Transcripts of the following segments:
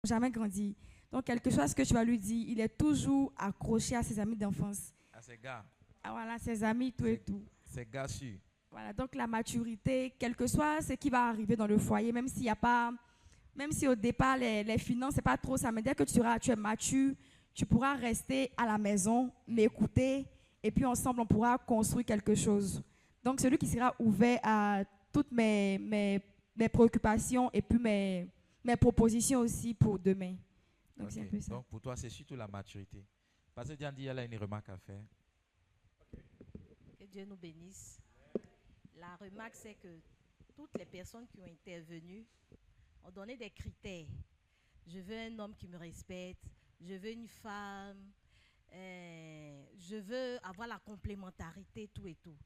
jamais grandi. Donc, quelque chose que tu vas lui dire, il est toujours accroché à ses amis d'enfance. À ces gars. Ah, voilà, ses amis, tout et tout. Ces gars sûrs. Voilà, donc la maturité, quel que soit ce qui va arriver dans le foyer, même s'il y a pas, même si au départ les finances c'est pas trop ça, mais dès que tu es mature, tu pourras rester à la maison, m'écouter, et puis ensemble on pourra construire quelque chose. Donc celui qui sera ouvert à toutes mes préoccupations et puis mes propositions aussi pour demain. Donc c'est un peu Ok. ça. Donc pour toi, c'est surtout la maturité. Parce que Diane dit, elle a une remarque à faire. Que Dieu nous bénisse. La remarque, c'est que toutes les personnes qui ont intervenu ont donné des critères. Je veux un homme qui me respecte, je veux une femme, je veux avoir la complémentarité, tout et tout.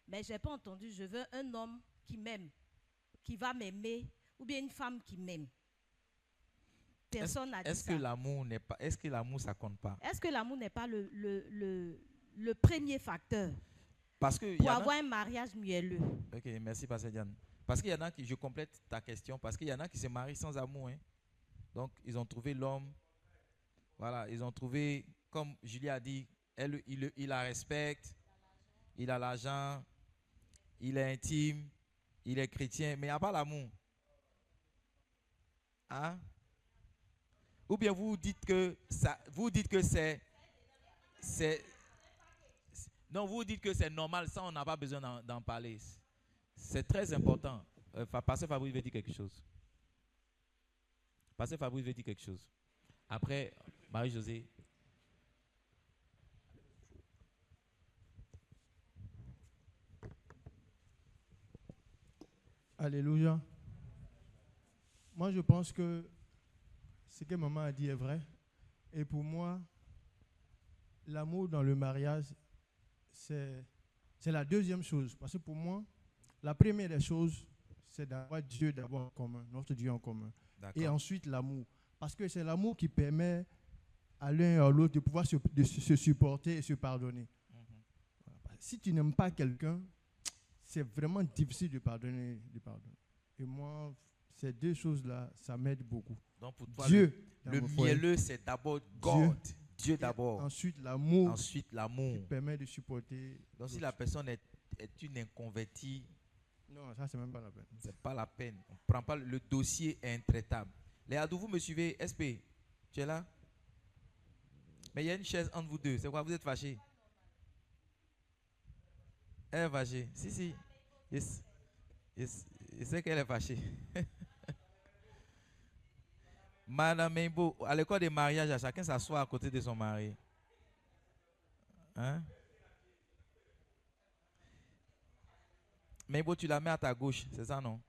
Mais je n'ai pas entendu, je veux un homme qui m'aime, qui va m'aimer, ou bien une femme qui m'aime. Personne n'a dit Est-ce que ça. l'amour n'est pas, est-ce que l'amour ça compte pas? Est-ce que l'amour n'est pas le premier facteur Parce que il y pour en a. avoir un mariage mielleux? Ok, merci Pasteur Diane. Parce qu'il y en a qui, je complète ta question, parce qu'il y en a qui se marient sans amour, hein. Donc ils ont trouvé l'homme, voilà, ils ont trouvé, comme Julie a dit, elle, il la respecte, il a l'argent, il est intime, il est chrétien, mais il n'y a pas l'amour. Hein? Ou bien vous dites que ça, vous dites que c'est, non, vous dites que c'est normal, ça on n'a pas besoin d'en parler. C'est très important. Pasteur Fabrice veut dire quelque chose. Pasteur Fabrice veut dire quelque chose. Après, Marie-Josée. Alléluia. Moi, je pense que ce que maman a dit est vrai. Et pour moi, l'amour dans le mariage, c'est la deuxième chose. Parce que pour moi, la première des choses, c'est d'avoir Dieu d'abord en commun, notre Dieu en commun. Et ensuite, l'amour. Parce que c'est l'amour qui permet à l'un et à l'autre de pouvoir de se supporter et se pardonner. Voilà. Si tu n'aimes pas quelqu'un, c'est vraiment difficile de pardonner. Et moi, ces deux choses-là, ça m'aide beaucoup. Donc pour toi, Dieu, le mielleux, c'est d'abord God. Dieu d'abord. Ensuite, l'amour. Ensuite, l'amour. Qui permet de supporter. Donc si la personne est une inconvertie, non, ça, c'est même pas la peine. C'est pas la peine. On prend pas, le dossier est intraitable. Les adultes, vous me suivez? SP, tu es là? Mais il y a une chaise entre vous deux. C'est quoi? Vous êtes fâchés? Elle est fâchée. Si. Yes. Je sais qu'elle est fâchée. Madame Meimbo, à l'école des mariages, à chacun s'assoit à côté de son mari. Hein? Meimbo, tu la mets à ta gauche, c'est ça, non?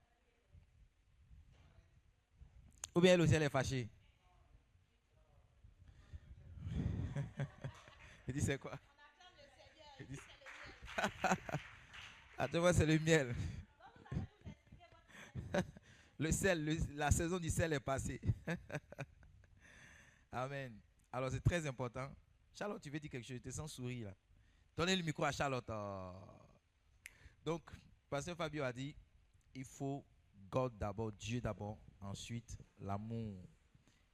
Ou bien elle aussi, elle est fâchée. Il dit, c'est quoi? Attends-moi, c'est le miel. Le sel, la saison du sel est passée. Amen. Alors, c'est très important. Charlotte, tu veux dire quelque chose? Tu es sans sourire là. Donnez le micro à Charlotte. Donc, Pasteur Fabio a dit, il faut God d'abord, Dieu d'abord, ensuite l'amour.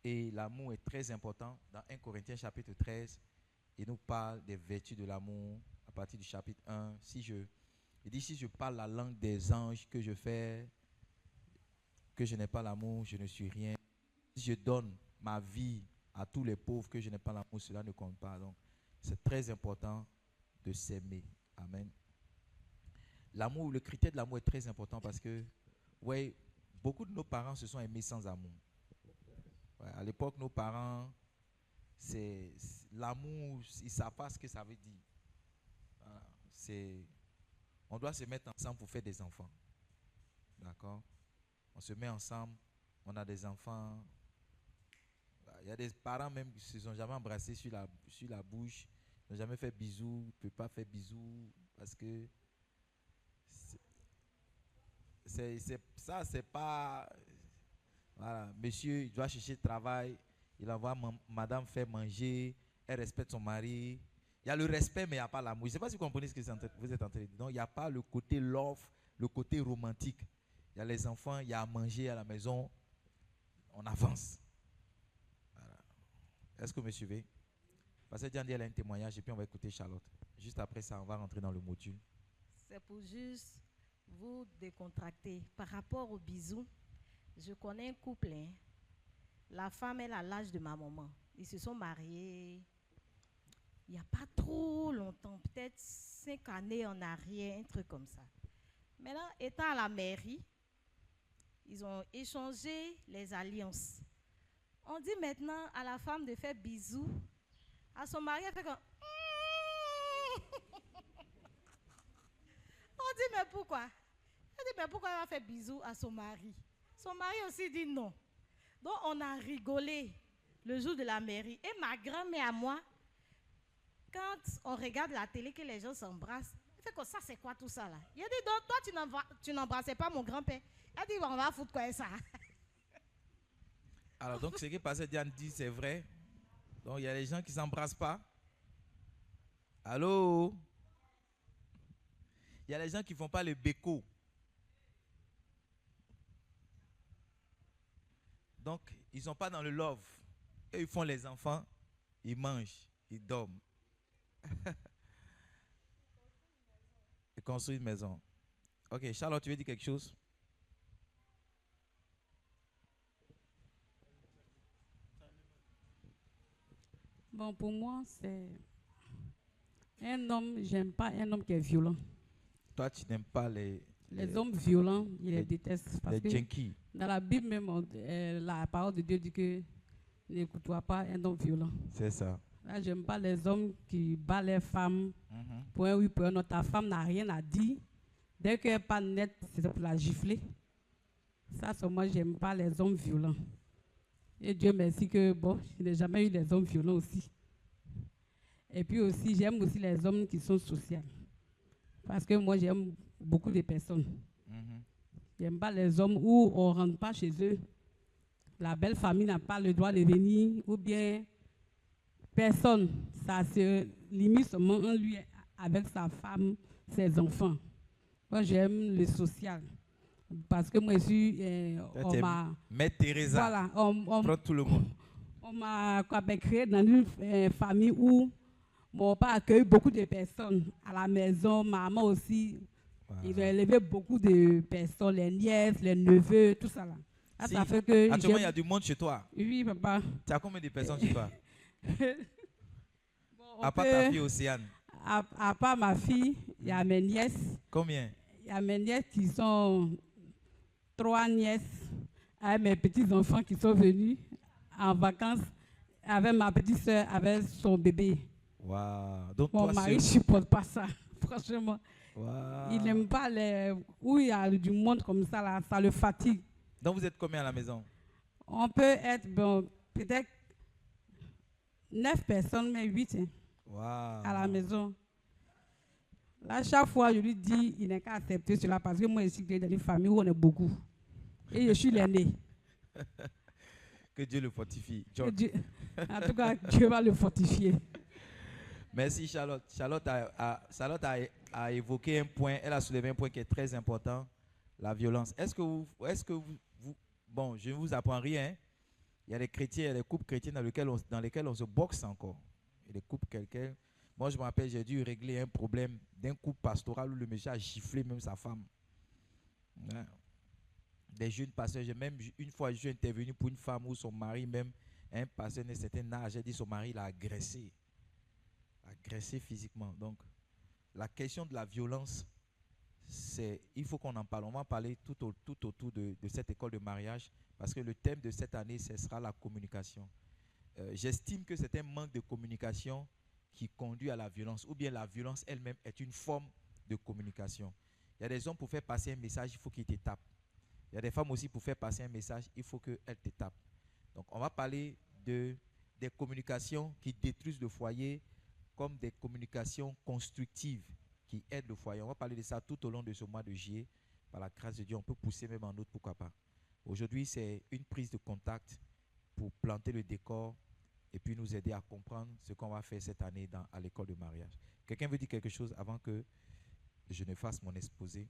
Et l'amour est très important. Dans 1 Corinthiens chapitre 13, il nous parle des vertus de l'amour à partir du chapitre 1. Il dit, si je parle la langue des anges, que je fais, que je n'ai pas l'amour, je ne suis rien. Si je donne ma vie à tous les pauvres, que je n'ai pas l'amour, cela ne compte pas. Donc, c'est très important de s'aimer. Amen. L'amour, le critère de l'amour est très important parce que, ouais, beaucoup de nos parents se sont aimés sans amour. Ouais, à l'époque, nos parents, c'est l'amour, ils ne savent pas ce que ça veut dire. Voilà, on doit se mettre ensemble pour faire des enfants. D'accord? On se met ensemble, on a des enfants. Il y a des parents même qui ne se sont jamais embrassés sur la bouche, n'ont jamais fait bisous, ne peuvent pas faire bisous parce que ça, c'est pas. Voilà, monsieur, il doit chercher travail, il envoie madame faire manger, elle respecte son mari. Il y a le respect, mais il n'y a pas l'amour. Je ne sais pas si vous comprenez ce que vous êtes en train de dire. Donc, il n'y a pas le côté love, le côté romantique. Il y a les enfants, il y a à manger à la maison, on avance. Est-ce que vous me suivez? Parce que Diane dit elle a un témoignage et puis on va écouter Charlotte. Juste après ça, on va rentrer dans le module. C'est pour juste vous décontracter. Par rapport aux bisous, je connais un couple. Hein. La femme, elle a l'âge de ma maman. Ils se sont mariés il n'y a pas trop longtemps, peut-être 5 années en arrière, un truc comme ça. Maintenant, étant à la mairie, ils ont échangé les alliances. On dit maintenant à la femme de faire bisous. À son mari, elle fait comme... On dit, mais pourquoi? Elle dit, mais pourquoi elle va faire bisous à son mari? Son mari aussi dit non. Donc, on a rigolé le jour de la mairie. Et ma grand-mère à moi, quand on regarde la télé, que les gens s'embrassent, elle fait comme ça, c'est quoi tout ça là? Il a dit, donc toi, tu n'embrassais pas mon grand-père. Elle dit, on va foutre quoi ça? Alors, donc, ce que Pasteur Diane dit, c'est vrai. Donc, il y a des gens qui ne s'embrassent pas. Allô? Il y a des gens qui ne font pas le béco. Donc, ils ne sont pas dans le love. Et ils font les enfants, ils mangent, ils dorment. Ils construisent une maison. Ok, Charlotte, tu veux dire quelque chose? Bon, pour moi, c'est un homme, j'aime pas un homme qui est violent. Toi, tu n'aimes pas les hommes violents, je les les- déteste. Parce les que junkies. dans la Bible même, la parole de Dieu dit que n'écoute-toi pas un homme violent. C'est ça. Là, j'aime pas les hommes qui battent les femmes Mhm. pour un oui, pour un autre. Ta femme n'a rien à dire. Dès qu'elle n'est pas nette, c'est pour la gifler. Ça, c'est moi, j'aime pas les hommes violents. Et Dieu merci que, bon, je n'ai jamais eu des hommes violents aussi. Et puis aussi, j'aime aussi les hommes qui sont sociaux. Parce que moi, j'aime beaucoup de personnes. Mhm. J'aime pas les hommes où on ne rentre pas chez eux. La belle famille n'a pas le droit de venir. Ou bien, personne. Ça se limite seulement en lui avec sa femme, ses enfants. Moi, j'aime le social. Parce que moi, je suis... Toi, on tu es m'a... Mère Teresa. Voilà, Prends tout le monde. on m'a créé dans une famille où mon père accueille beaucoup de personnes à la maison, maman aussi. Wow. Il a élevé beaucoup de personnes, les nièces, les neveux, tout ça là. Ah, Si. ça fait que Actuellement, il y a du monde chez toi. oui, papa. Tu as combien de personnes chez toi? Bon, À part ta fille Océane. à part ma fille, il y a mes nièces. Combien? Il y a mes nièces qui sont 3 nièces, avec mes petits-enfants qui sont venus en vacances avec ma petite soeur, avec son bébé. Wow. Donc, Mon toi, mari ne seul. supporte pas ça, franchement. Wow. Il n'aime pas les... où il y a du monde comme ça, là, ça le fatigue. Donc, vous êtes combien à la maison? On peut être, bon, peut-être 9 personnes, mais 8 hein, Wow. à la maison. Là, chaque fois, je lui dis, il n'est qu'à accepter cela parce que moi, je suis dans une famille où on est beaucoup. Et je suis l'aîné. Que Dieu le fortifie. Que John. En tout cas, Dieu va le fortifier. Merci Charlotte. Charlotte a évoqué un point, elle a soulevé un point qui est très important, la violence. Est-ce que vous- bon, je ne vous apprends rien. Hein. Il y a des chrétiens, il y a des couples chrétiens dans lesquels on se boxe encore. Il y a des couples quelqu'un. Moi, je me rappelle, j'ai dû régler un problème d'un couple pastoral où le monsieur a giflé même sa femme. Ouais. Des jeunes pasteurs, même une fois, je suis intervenu pour une femme où son mari, même un pasteur d'un certain âge, j'ai dit son mari l'a agressé physiquement. Donc, la question de la violence, il faut qu'on en parle. On va en parler tout autour de cette école de mariage parce que le thème de cette année, ce sera la communication. J'estime que c'est un manque de communication qui conduit à la violence ou bien la violence elle-même est une forme de communication. Il y a des hommes pour faire passer un message, il faut qu'ils te tapent. Il y a des femmes aussi pour faire passer un message, il faut qu'elles te tapent. Donc, on va parler des communications qui détruisent le foyer comme des communications constructives qui aident le foyer. On va parler de ça tout au long de ce mois de juillet. Par la grâce de Dieu, on peut pousser même en autre, pourquoi pas. Aujourd'hui, c'est une prise de contact pour planter le décor et puis nous aider à comprendre ce qu'on va faire cette année à l'école de mariage. Quelqu'un veut dire quelque chose avant que je ne fasse mon exposé?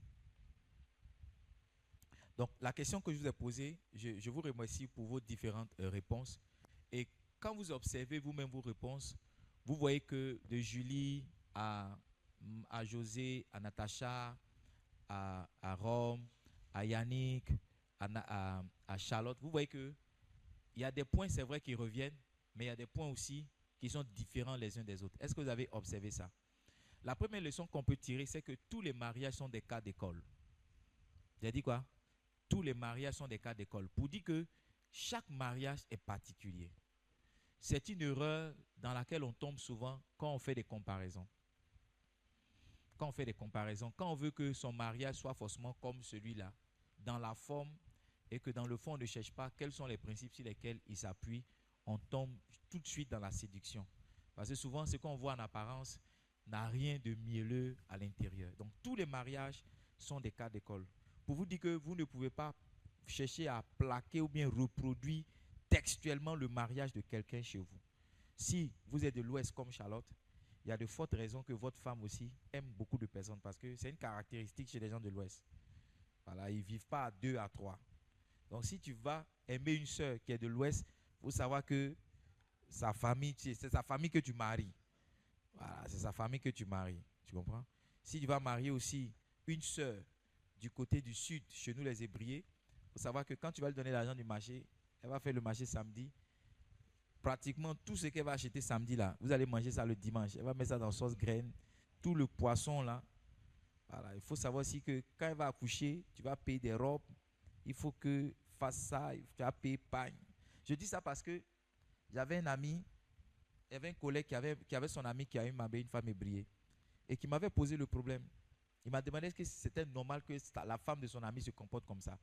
Donc, la question que je vous ai posée, je vous remercie pour vos différentes réponses. Et quand vous observez vous-même vos réponses, vous voyez que de Julie à José, à Natacha, à Rome, à Yannick, à Charlotte, vous voyez qu'il y a des points, c'est vrai, qui reviennent, mais il y a des points aussi qui sont différents les uns des autres. Est-ce que vous avez observé ça? La première leçon qu'on peut tirer, c'est que tous les mariages sont des cas d'école. J'ai dit quoi? Tous les mariages sont des cas d'école. Pour dire que chaque mariage est particulier. C'est une erreur dans laquelle on tombe souvent quand on fait des comparaisons. Quand on veut que son mariage soit forcément comme celui-là, dans la forme, et que dans le fond, on ne cherche pas quels sont les principes sur lesquels il s'appuie, on tombe tout de suite dans la séduction. Parce que souvent, ce qu'on voit en apparence n'a rien de mielleux à l'intérieur. Donc, tous les mariages sont des cas d'école. Pour vous dire que vous ne pouvez pas chercher à plaquer ou bien reproduire textuellement le mariage de quelqu'un chez vous. Si vous êtes de l'Ouest comme Charlotte, il y a de fortes raisons que votre femme aussi aime beaucoup de personnes parce que c'est une caractéristique chez les gens de l'Ouest. Voilà, ils ne vivent pas à 2, à 3. Donc, si tu vas aimer une sœur qui est de l'Ouest, il faut savoir que sa famille, c'est sa famille que tu maries. Voilà, c'est sa famille que tu maries. Tu comprends? Si tu vas marier aussi une sœur du côté du sud, chez nous les Hébriers, il faut savoir que quand tu vas lui donner l'argent du marché, elle va faire le marché samedi. Pratiquement tout ce qu'elle va acheter samedi là, vous allez manger ça le dimanche. Elle va mettre ça dans sauce graine, tout le poisson là. Voilà, il faut savoir aussi que quand elle va accoucher, tu vas payer des robes. Il faut que fasse ça, tu vas payer pagne. Je dis ça parce que j'avais un ami, il y avait un collègue qui avait son ami qui a une femme hébriée et qui m'avait posé le problème. Il m'a demandé est-ce que c'était normal que la femme de son ami se comporte comme ça.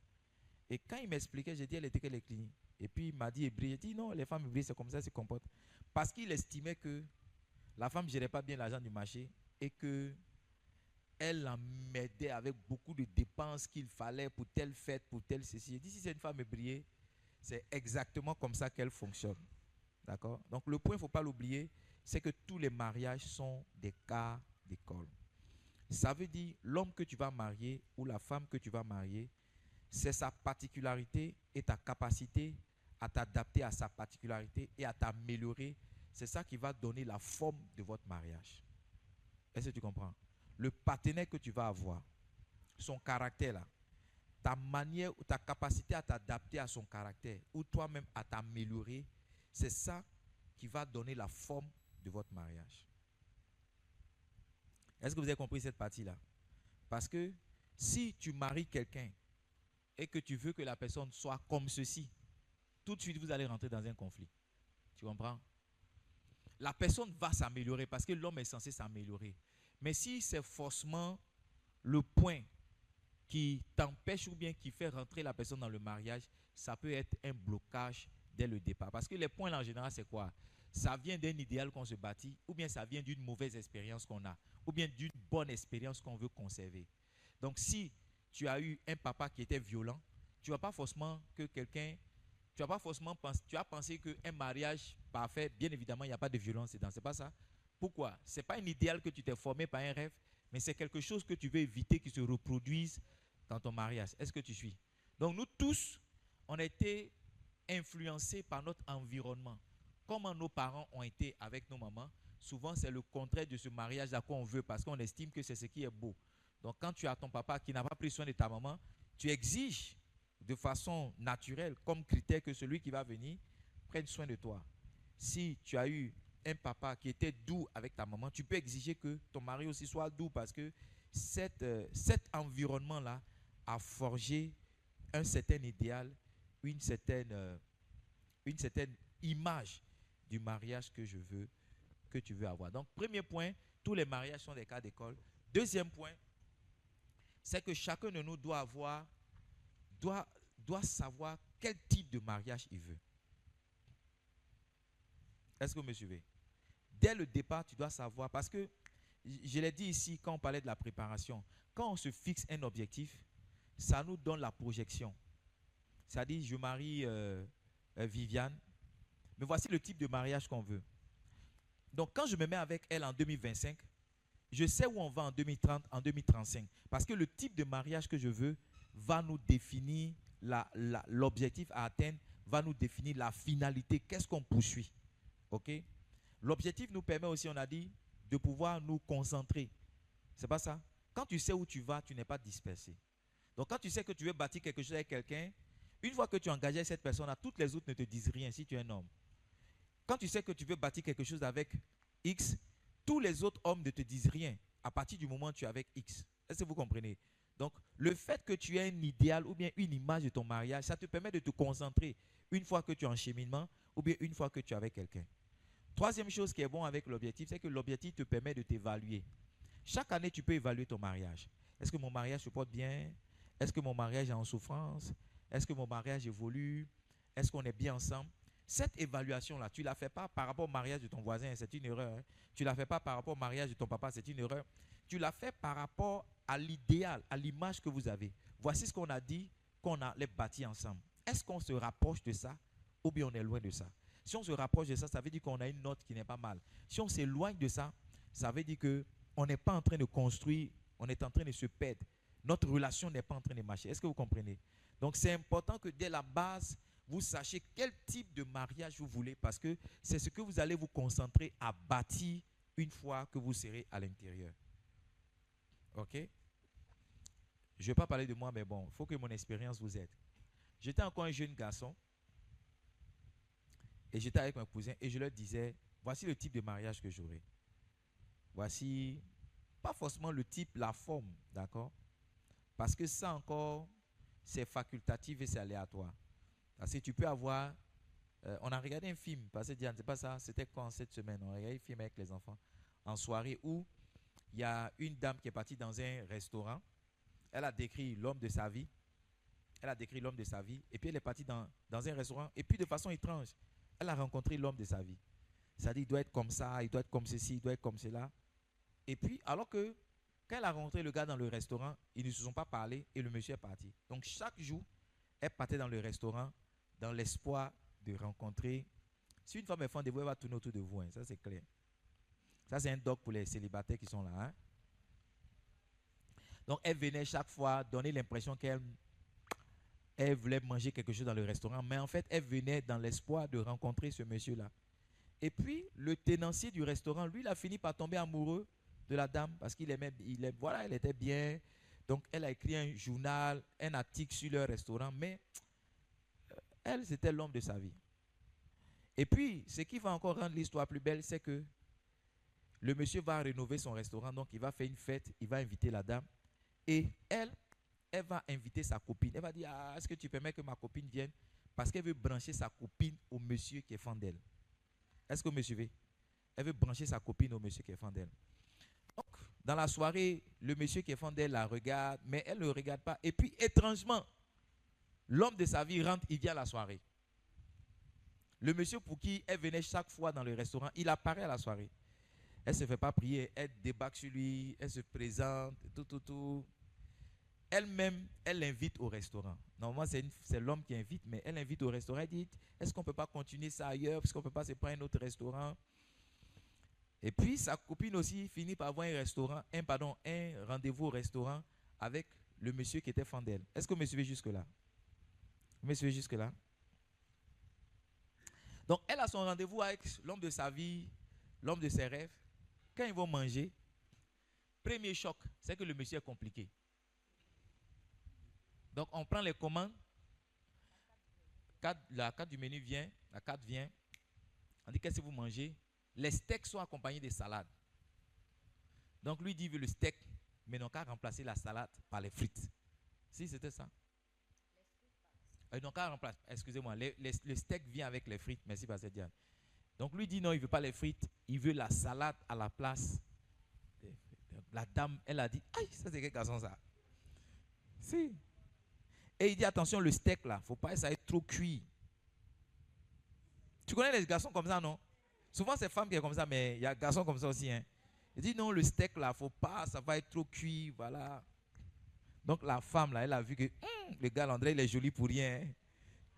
Et quand il m'expliquait, j'ai dit elle était quelle clinique. Et puis il m'a dit hébreu. J'ai dit non, les femmes hébreues c'est comme ça, elles se comportent. Parce qu'il estimait que la femme ne gérait pas bien l'argent du marché et que elle en m'aidait avec beaucoup de dépenses qu'il fallait pour telle fête, pour telle ceci. J'ai dit si c'est une femme hébreu, c'est exactement comme ça qu'elle fonctionne. D'accord? Donc le point, il ne faut pas l'oublier, c'est que tous les mariages sont des cas d'école. Ça veut dire l'homme que tu vas marier ou la femme que tu vas marier, c'est sa particularité et ta capacité à t'adapter à sa particularité et à t'améliorer. C'est ça qui va donner la forme de votre mariage. Est-ce que tu comprends? Le partenaire que tu vas avoir, son caractère là, ta manière ou ta capacité à t'adapter à son caractère ou toi-même à t'améliorer, c'est ça qui va donner la forme de votre mariage. Est-ce que vous avez compris cette partie-là? Parce que si tu maries quelqu'un et que tu veux que la personne soit comme ceci, tout de suite vous allez rentrer dans un conflit. Tu comprends? La personne va s'améliorer parce que l'homme est censé s'améliorer. Mais si c'est forcément le point qui t'empêche ou bien qui fait rentrer la personne dans le mariage, ça peut être un blocage dès le départ. Parce que les points là en général c'est quoi? Ça vient d'un idéal qu'on se bâtit ou bien ça vient d'une mauvaise expérience qu'on a ou bien d'une bonne expérience qu'on veut conserver. Donc si tu as eu un papa qui était violent, tu vas pas forcément que quelqu'un, tu vas penser qu'un mariage parfait, bien évidemment il n'y a pas de violence dedans, c'est pas ça. Pourquoi? Ce n'est pas un idéal que tu t'es formé par un rêve, mais c'est quelque chose que tu veux éviter qui se reproduise dans ton mariage. Est-ce que tu suis? Donc nous tous, on a été influencés par notre environnement. Comment nos parents ont été avec nos mamans, souvent c'est le contraire de ce mariage à quoi on veut parce qu'on estime que c'est ce qui est beau. Donc quand tu as ton papa qui n'a pas pris soin de ta maman, tu exiges de façon naturelle comme critère que celui qui va venir prenne soin de toi. Si tu as eu un papa qui était doux avec ta maman, tu peux exiger que ton mari aussi soit doux parce que cet environnement-là a forgé un certain idéal, une certaine image du mariage que tu veux avoir. Donc, premier point, tous les mariages sont des cas d'école. Deuxième point, c'est que chacun de nous doit savoir quel type de mariage il veut. Est-ce que vous me suivez? Dès le départ, tu dois savoir, parce que je l'ai dit ici quand on parlait de la préparation, quand on se fixe un objectif, ça nous donne la projection. C'est-à-dire, je marie Viviane, mais voici le type de mariage qu'on veut. Donc, quand je me mets avec elle en 2025, je sais où on va en 2030, en 2035. Parce que le type de mariage que je veux va nous définir l'objectif à atteindre, va nous définir la finalité. Qu'est-ce qu'on poursuit? Ok? L'objectif nous permet aussi, on a dit, de pouvoir nous concentrer. C'est pas ça? Quand tu sais où tu vas, tu n'es pas dispersé. Donc quand tu sais que tu veux bâtir quelque chose avec quelqu'un, une fois que tu es engagé avec cette personne-là, toutes les autres ne te disent rien si tu es un homme. Quand tu sais que tu veux bâtir quelque chose avec X, tous les autres hommes ne te disent rien à partir du moment où tu es avec X. Est-ce que vous comprenez? Donc, le fait que tu aies un idéal ou bien une image de ton mariage, ça te permet de te concentrer une fois que tu es en cheminement ou bien une fois que tu es avec quelqu'un. Troisième chose qui est bon avec l'objectif, c'est que l'objectif te permet de t'évaluer. Chaque année, tu peux évaluer ton mariage. Est-ce que mon mariage se porte bien? Est-ce que mon mariage est en souffrance? Est-ce que mon mariage évolue? Est-ce qu'on est bien ensemble? Cette évaluation-là, tu ne la fais pas par rapport au mariage de ton voisin, c'est une erreur. Hein? Tu ne la fais pas par rapport au mariage de ton papa, c'est une erreur. Tu la fais par rapport à l'idéal, à l'image que vous avez. Voici ce qu'on a dit qu'on allait bâtir ensemble. Est-ce qu'on se rapproche de ça ou bien on est loin de ça? Si on se rapproche de ça, ça veut dire qu'on a une note qui n'est pas mal. Si on s'éloigne de ça, ça veut dire qu'on n'est pas en train de construire, on est en train de se perdre. Notre relation n'est pas en train de marcher. Est-ce que vous comprenez? Donc c'est important que dès la base, vous sachiez quel type de mariage vous voulez parce que c'est ce que vous allez vous concentrer à bâtir une fois que vous serez à l'intérieur. Ok? Je ne vais pas parler de moi, mais bon, il faut que mon expérience vous aide. J'étais encore un jeune garçon et j'étais avec mes cousins et je leur disais, voici le type de mariage que j'aurai. Voici, pas forcément le type, la forme, d'accord? Parce que ça encore, c'est facultatif et c'est aléatoire. Parce que tu peux avoir, on a regardé un film, parce que Diane, c'est pas ça, c'était quand cette semaine, on a regardé un film avec les enfants, en soirée où il y a une dame qui est partie dans un restaurant, elle a décrit l'homme de sa vie, et puis elle est partie dans un restaurant, et puis de façon étrange, elle a rencontré l'homme de sa vie. Ça dit, il doit être comme ça, il doit être comme ceci, il doit être comme cela. Et puis, alors que, quand elle a rencontré le gars dans le restaurant, ils ne se sont pas parlé et le monsieur est parti. Donc, chaque jour, elle partait dans le restaurant dans l'espoir de rencontrer. Si une femme est fondée, elle va tourner autour de vous, hein, ça c'est clair. Ça, c'est un doc pour les célibataires qui sont là. Hein. Donc, elle venait chaque fois donner l'impression qu'elle voulait manger quelque chose dans le restaurant, mais en fait, elle venait dans l'espoir de rencontrer ce monsieur-là. Et puis, le tenancier du restaurant, lui, il a fini par tomber amoureux de la dame parce qu'il aimait, voilà, elle était bien. Donc, elle a écrit un journal, un article sur leur restaurant, mais elle, c'était l'homme de sa vie. Et puis, ce qui va encore rendre l'histoire plus belle, c'est que le monsieur va rénover son restaurant, donc il va faire une fête, il va inviter la dame. Et elle va inviter sa copine. Elle va dire, ah, est-ce que tu permets que ma copine vienne? Parce qu'elle veut brancher sa copine au monsieur qui est fan d'elle. Est-ce que vous me suivez? Elle veut brancher sa copine au monsieur qui est fan d'elle. Donc, dans la soirée, le monsieur qui est fan d'elle la regarde, mais elle ne le regarde pas. Et puis, étrangement, l'homme de sa vie rentre, il vient à la soirée. Le monsieur pour qui elle venait chaque fois dans le restaurant, il apparaît à la soirée. Elle ne se fait pas prier, elle débarque sur lui, elle se présente, tout. Elle-même, elle l'invite au restaurant. Normalement, c'est l'homme qui invite, mais elle l'invite au restaurant. Elle dit, est-ce qu'on ne peut pas continuer ça ailleurs? Est-ce qu'on ne peut pas se prendre un autre restaurant? Et puis, sa copine aussi finit par avoir un rendez-vous au restaurant avec le monsieur qui était fan d'elle. Est-ce que vous me suivez jusque-là? Vous me suivez jusque-là? Donc, elle a son rendez-vous avec l'homme de sa vie, l'homme de ses rêves. Quand ils vont manger, premier choc, c'est que le monsieur est compliqué. Donc, on prend les commandes. La carte du menu vient. La carte vient. On dit, qu'est-ce que vous mangez? Les steaks sont accompagnés de salades. Donc, lui dit, il veut le steak, mais non qu'à remplacer la salade par les frites. Si, c'était ça. Donc, qu'à remplacer, excusez-moi, le steak vient avec les frites. Merci, Pasteur Diane. Donc, lui dit, non, il ne veut pas les frites. Il veut la salade à la place. La dame, elle a dit, aïe, ça c'est quel garçon ça? Si. Et il dit, attention, le steak là, il ne faut pas que ça ait trop cuit. Tu connais les garçons comme ça, non? Souvent, c'est femmes qui sont comme ça, mais il y a garçons comme ça aussi. Hein. Il dit, non, le steak là, il ne faut pas, ça va être trop cuit, voilà. Donc, la femme là, elle a vu que le gars, André, il est joli pour rien, hein,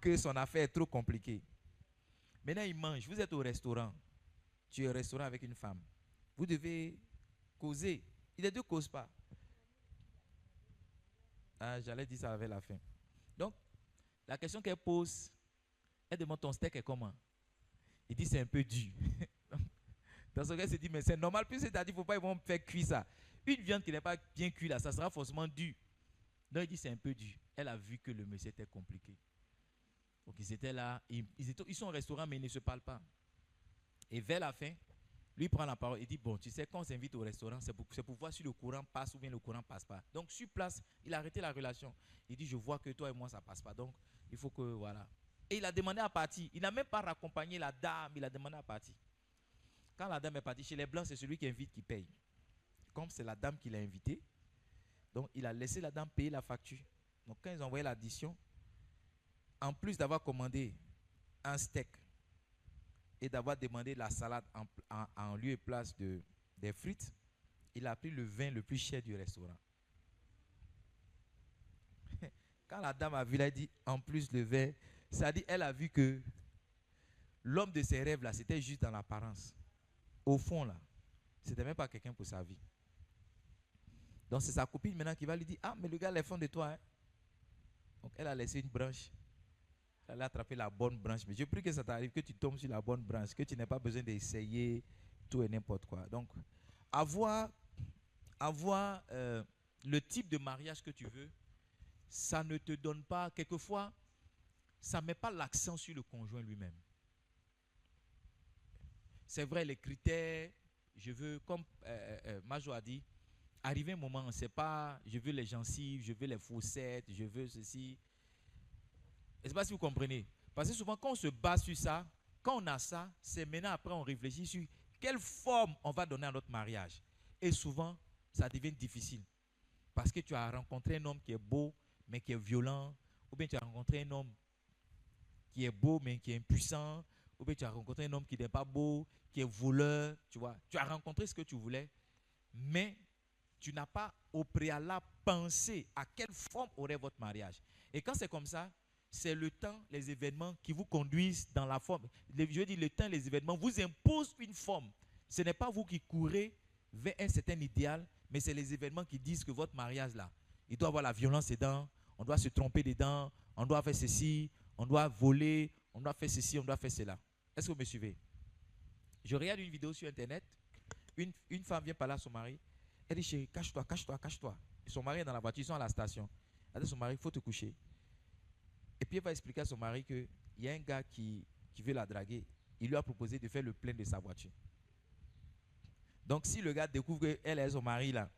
que son affaire est trop compliquée. Maintenant, il mange. Vous êtes au restaurant. Tu es au restaurant avec une femme. Vous devez causer. Les deux ne causent pas. Ah, j'allais dire ça avec la fin. Donc, la question qu'elle pose, elle demande ton steak est comment? Il dit, c'est un peu dur. Dans ce cas, il se dit, mais c'est normal, puis c'est-à-dire, il ne faut pas ils vont faire cuire ça. Une viande qui n'est pas bien cuite, là, ça sera forcément dur. Donc, il dit, c'est un peu dur. Elle a vu que le monsieur était compliqué. Donc, ils étaient là, ils sont au restaurant, mais ils ne se parlent pas. Et vers la fin, lui prend la parole et dit, bon, tu sais, quand on s'invite au restaurant, c'est pour voir si le courant passe ou bien le courant ne passe pas. Donc, sur place, il a arrêté la relation. Il dit, je vois que toi et moi, ça ne passe pas. Donc, il faut que, voilà. Et il a demandé à partir. Il n'a même pas raccompagné la dame, il a demandé à partir. Quand la dame est partie, chez les Blancs, c'est celui qui invite qui paye. Comme c'est la dame qui l'a invité, donc il a laissé la dame payer la facture. Donc, quand ils ont envoyé l'addition, en plus d'avoir commandé un steak et d'avoir demandé la salade en lieu et place des frites, il a pris le vin le plus cher du restaurant. Quand la dame a vu, elle a dit, en plus le vin, ça dit, elle a vu que l'homme de ses rêves, là, c'était juste dans l'apparence. Au fond, là, c'était même pas quelqu'un pour sa vie. Donc, c'est sa copine maintenant qui va lui dire, ah, mais le gars, il est fond de toi. Hein? Donc, elle a laissé une branche. Elle a attrapé la bonne branche. Mais je prie que ça t'arrive, que tu tombes sur la bonne branche, que tu n'aies pas besoin d'essayer tout et n'importe quoi. Donc, avoir le type de mariage que tu veux, ça ne te donne pas, quelquefois, ça ne met pas l'accent sur le conjoint lui-même. C'est vrai, les critères, je veux, comme Majo a dit, arriver un moment, c'est pas, je veux les gencives, je veux les faussettes, je veux ceci. Je ne sais pas si vous comprenez. Parce que souvent, quand on se base sur ça, quand on a ça, c'est maintenant après on réfléchit sur quelle forme on va donner à notre mariage. Et souvent, ça devient difficile. Parce que tu as rencontré un homme qui est beau, mais qui est violent. Ou bien tu as rencontré un homme qui est beau, mais qui est impuissant. Ou bien tu as rencontré un homme qui n'est pas beau, qui est voleur. Tu vois, tu as rencontré ce que tu voulais, mais tu n'as pas au préalable pensé à quelle forme aurait votre mariage. Et quand c'est comme ça, c'est le temps, les événements qui vous conduisent dans la forme. Je veux dire, le temps, les événements vous imposent une forme. Ce n'est pas vous qui courez vers un certain idéal, mais c'est les événements qui disent que votre mariage, là, il doit avoir la violence dedans, on doit se tromper dedans, on doit faire ceci, on doit voler, on doit faire ceci, on doit faire cela. Est-ce que vous me suivez? Je regarde une vidéo sur Internet, une femme vient parler à son mari, elle dit, chérie, cache-toi, cache-toi, cache-toi. Et son mari est dans la voiture, ils sont à la station. Elle dit à son mari, il faut te coucher. Et puis elle va expliquer à son mari qu'il y a un gars qui veut la draguer. Il lui a proposé de faire le plein de sa voiture. Donc si le gars découvre qu'elle est son mari là,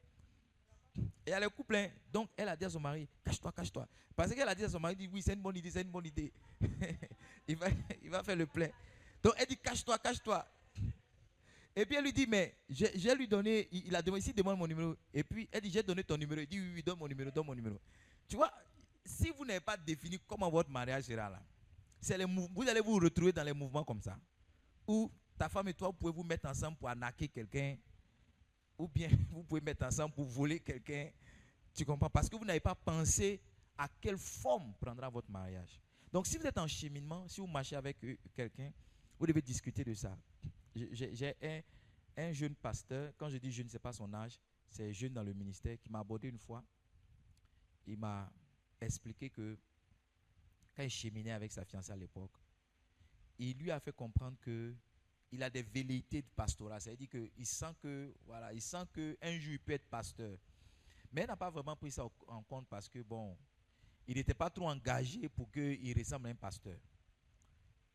et elle est coup plein, donc elle a dit à son mari, cache-toi, cache-toi. Parce qu'elle a dit à son mari, dit, oui, c'est une bonne idée, c'est une bonne idée. il va faire le plein. Donc elle dit, cache-toi, cache-toi. Et puis elle lui dit, mais j'ai lui donné, il a demandé, ici, demande mon numéro. Et puis elle dit, j'ai donné ton numéro. Il dit, oui, oui, donne mon numéro, donne mon numéro. Tu vois, si vous n'avez pas défini comment votre mariage sera là, vous allez vous retrouver dans les mouvements comme ça. Où ta femme et toi, vous pouvez vous mettre ensemble pour arnaquer quelqu'un. Ou bien vous pouvez mettre ensemble pour voler quelqu'un. Tu comprends? Parce que vous n'avez pas pensé à quelle forme prendra votre mariage. Donc si vous êtes en cheminement, si vous marchez avec quelqu'un, vous devez discuter de ça. J'ai un jeune pasteur, quand je dis jeune, ce n'est pas son âge, c'est jeune dans le ministère, qui m'a abordé une fois. Il m'a expliqué que quand il cheminait avec sa fiancée à l'époque, il lui a fait comprendre qu'il a des velléités de pastorat. C'est-à-dire qu'il sent qu'un jour il peut être pasteur. Mais il n'a pas vraiment pris ça en compte parce que, bon, il n'était pas trop engagé pour qu'il ressemble à un pasteur.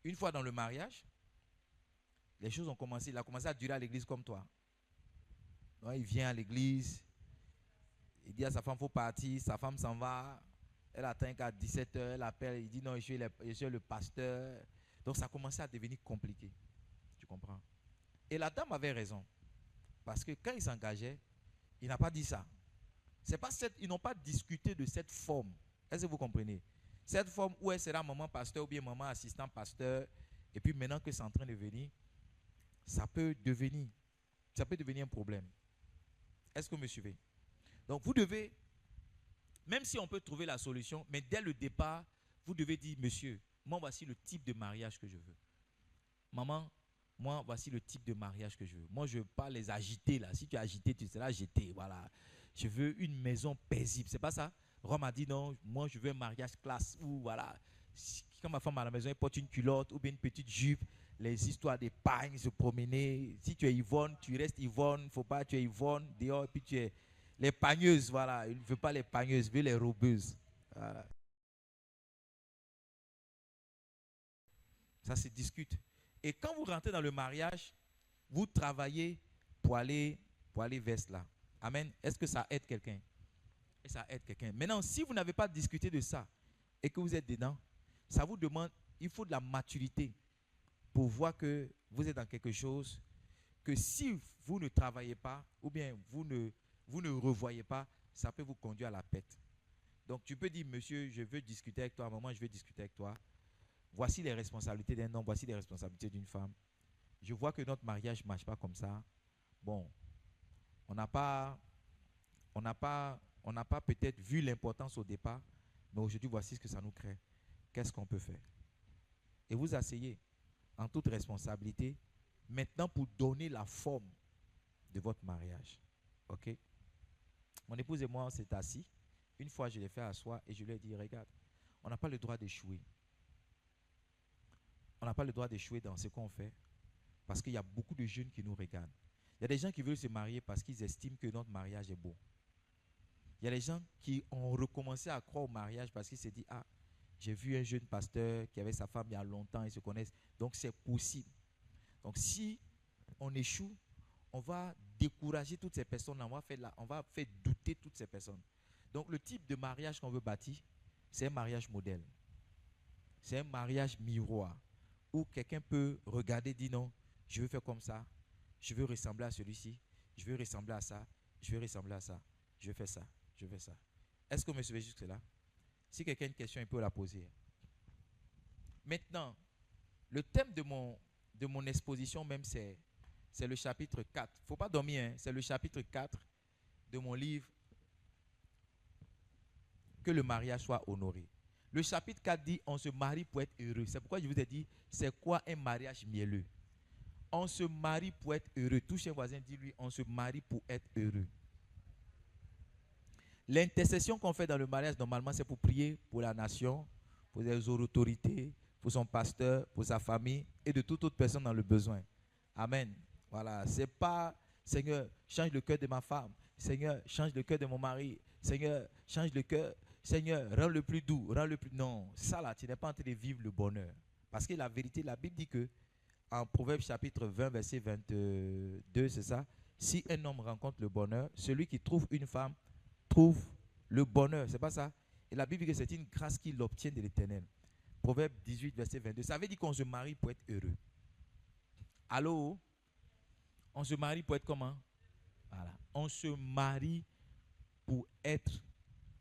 Une fois dans le mariage, les choses ont commencé, il a commencé à durer à l'église comme toi. Donc, il vient à l'église, il dit à sa femme, il faut partir, sa femme s'en va, elle attend qu'à 17h, elle appelle, il dit non, je suis le pasteur. Donc ça a commencé à devenir compliqué. Tu comprends? Et la dame avait raison. Parce que quand il s'engageait, il n'a pas dit ça. Ils n'ont pas discuté de cette forme. Est-ce que vous comprenez? Cette forme où elle sera maman pasteur ou bien maman assistant pasteur. Et puis maintenant que c'est en train de venir, ça peut devenir un problème. Est-ce que vous me suivez? Donc vous devez, même si on peut trouver la solution, mais dès le départ, vous devez dire, monsieur, moi voici le type de mariage que je veux. Maman, moi voici le type de mariage que je veux. Moi je ne veux pas les agiter là. Si tu es agité, tu seras jeté. Voilà. Je veux une maison paisible. C'est pas ça? Rome a dit non, moi je veux un mariage classe où voilà. Quand ma femme à la maison, elle porte une culotte ou bien une petite jupe. les histoires d'épargne, se promener. Si tu es Yvonne, tu restes Yvonne. Faut pas, tu es Yvonne dehors, puis tu es les pagneuses, voilà. Il ne veut pas les pagneuses, il veut les robeuses. Voilà. Ça se discute. Et quand vous rentrez dans le mariage, vous travaillez pour aller vers cela. Amen. Est-ce que ça aide quelqu'un? Et ça aide quelqu'un. Maintenant, si vous n'avez pas discuté de ça et que vous êtes dedans, ça vous demande, il faut de la maturité pour voir que vous êtes dans quelque chose, que si vous ne travaillez pas, ou bien vous ne revoyez pas, ça peut vous conduire à la pète. Donc tu peux dire, monsieur, je veux discuter avec toi, maman, je veux discuter avec toi. Voici les responsabilités d'un homme, voici les responsabilités d'une femme. Je vois que notre mariage ne marche pas comme ça. Bon, on n'a pas peut-être vu l'importance au départ, mais aujourd'hui, voici ce que ça nous crée. Qu'est-ce qu'on peut faire? Et vous asseyez en toute responsabilité, maintenant pour donner la forme de votre mariage. OK? Mon épouse et moi, on s'est assis. Une fois, je l'ai fait asseoir et je lui ai dit, regarde, on n'a pas le droit d'échouer. On n'a pas le droit d'échouer dans ce qu'on fait parce qu'il y a beaucoup de jeunes qui nous regardent. Il y a des gens qui veulent se marier parce qu'ils estiment que notre mariage est beau. Il y a des gens qui ont recommencé à croire au mariage parce qu'ils se disent, ah, j'ai vu un jeune pasteur qui avait sa femme il y a longtemps, ils se connaissent, donc c'est possible. Donc si on échoue, on va décourager toutes ces personnes-là, on va faire douter toutes ces personnes. Donc le type de mariage qu'on veut bâtir, c'est un mariage modèle. C'est un mariage miroir où quelqu'un peut regarder et dire non, je veux faire comme ça, je veux ressembler à celui-ci, je veux ressembler à ça, je veux ressembler à ça, je veux faire ça, je veux faire ça. Est-ce que vous me suivez jusque là? Si quelqu'un a une question, il peut la poser. Maintenant, le thème de mon exposition même, c'est le chapitre 4. Il ne faut pas dormir, hein? C'est le chapitre 4 de mon livre « Que le mariage soit honoré ». Le chapitre 4 dit « On se marie pour être heureux ». C'est pourquoi je vous ai dit « C'est quoi un mariage mielleux ?» On se marie pour être heureux. Touche un voisin, dis-lui « On se marie pour être heureux ». L'intercession qu'on fait dans le mariage, normalement, c'est pour prier pour la nation, pour les autorités, pour son pasteur, pour sa famille et de toute autre personne dans le besoin. Amen. Voilà. C'est pas, Seigneur, change le cœur de ma femme. Seigneur, change le cœur de mon mari. Seigneur, change le cœur. Seigneur, rends-le plus doux, rends-le plus... Non, ça là, tu n'es pas en train de vivre le bonheur. Parce que la vérité, la Bible dit que, en Proverbe chapitre 20, verset 22, c'est ça, si un homme rencontre le bonheur, celui qui trouve une femme trouve le bonheur, c'est pas ça? Et la Bible dit que c'est une grâce qu'il obtient de l'Éternel. Proverbe 18, verset 22. Ça veut dire qu'on se marie pour être heureux. Allô? On se marie pour être comment? Voilà. On se marie pour être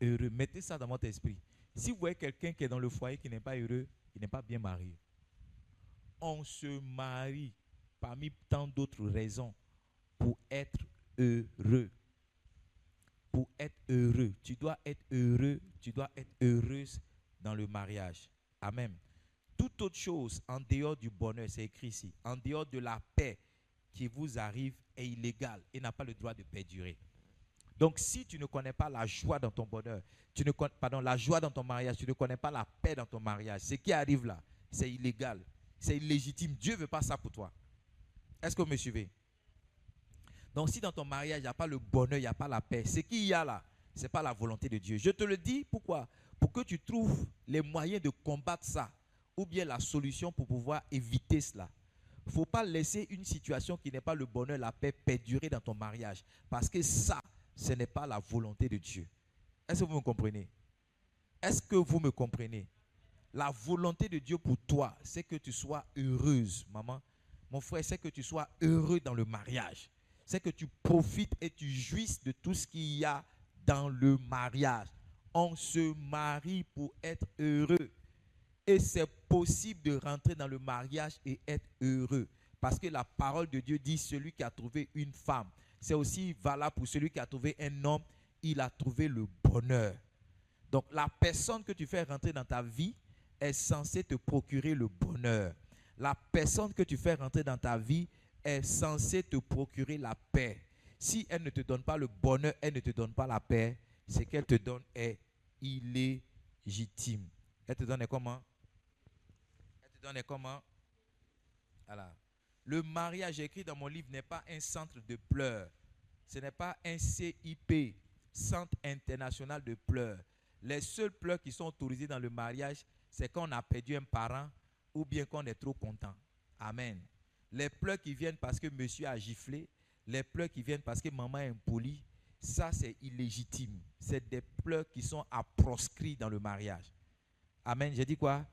heureux. Mettez ça dans votre esprit. Si vous voyez quelqu'un qui est dans le foyer qui n'est pas heureux, il n'est pas bien marié. On se marie parmi tant d'autres raisons pour être heureux. Pour être heureux. Tu dois être heureux, tu dois être heureuse dans le mariage. Amen. Toute autre chose en dehors du bonheur, c'est écrit ici, en dehors de la paix qui vous arrive est illégale et n'a pas le droit de perdurer. Donc si tu ne connais pas la joie dans ton bonheur, la joie dans ton mariage, tu ne connais pas la paix dans ton mariage, ce qui arrive là, c'est illégal, c'est illégitime. Dieu ne veut pas ça pour toi. Est-ce que vous me suivez? Donc si dans ton mariage, il n'y a pas le bonheur, il n'y a pas la paix, ce qu'il y a là, ce n'est pas la volonté de Dieu. Je te le dis, pourquoi? Pour que tu trouves les moyens de combattre ça, ou bien la solution pour pouvoir éviter cela. Il ne faut pas laisser une situation qui n'est pas le bonheur, la paix, perdurer dans ton mariage. Parce que ça, ce n'est pas la volonté de Dieu. Est-ce que vous me comprenez? Est-ce que vous me comprenez? La volonté de Dieu pour toi, c'est que tu sois heureuse, maman. Mon frère, c'est que tu sois heureux dans le mariage. C'est que tu profites et tu jouisses de tout ce qu'il y a dans le mariage. On se marie pour être heureux. Et c'est possible de rentrer dans le mariage et être heureux. Parce que la parole de Dieu dit, celui qui a trouvé une femme, c'est aussi valable pour celui qui a trouvé un homme, il a trouvé le bonheur. Donc la personne que tu fais rentrer dans ta vie est censée te procurer le bonheur. La personne que tu fais rentrer dans ta vie est censée te procurer la paix. Si elle ne te donne pas le bonheur, elle ne te donne pas la paix, ce qu'elle te donne est illégitime. Elle te donne comment? Elle te donne comment? Voilà. Le mariage écrit dans mon livre n'est pas un centre de pleurs. Ce n'est pas un CIP, Centre international de pleurs. Les seuls pleurs qui sont autorisés dans le mariage, c'est quand on a perdu un parent ou bien quand on est trop content. Amen. Les pleurs qui viennent parce que monsieur a giflé, les pleurs qui viennent parce que maman est impolie, ça c'est illégitime. C'est des pleurs qui sont à proscrire dans le mariage. Amen. J'ai dit quoi?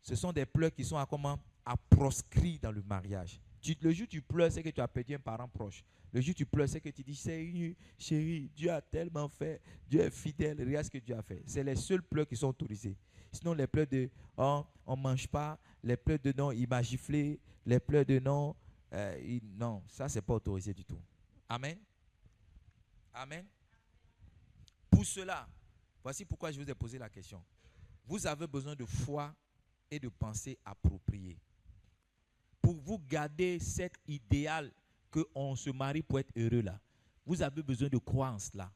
Ce sont des pleurs qui sont à comment? À proscrire dans le mariage. Le jour où tu pleures, c'est que tu as perdu un parent proche. Le jour où tu pleures, c'est que tu dis, chérie, Dieu a tellement fait, Dieu est fidèle, regarde ce que Dieu a fait. C'est les seuls pleurs qui sont autorisés. Sinon, les pleurs de oh, on ne mange pas, les pleurs de non, il m'a giflé, les pleurs de non, non, ça, ce n'est pas autorisé du tout. Amen. Amen. Pour cela, voici pourquoi je vous ai posé la question. Vous avez besoin de foi et de pensée appropriée. Pour vous garder cet idéal qu'on se marie pour être heureux là, vous avez besoin de croire en cela.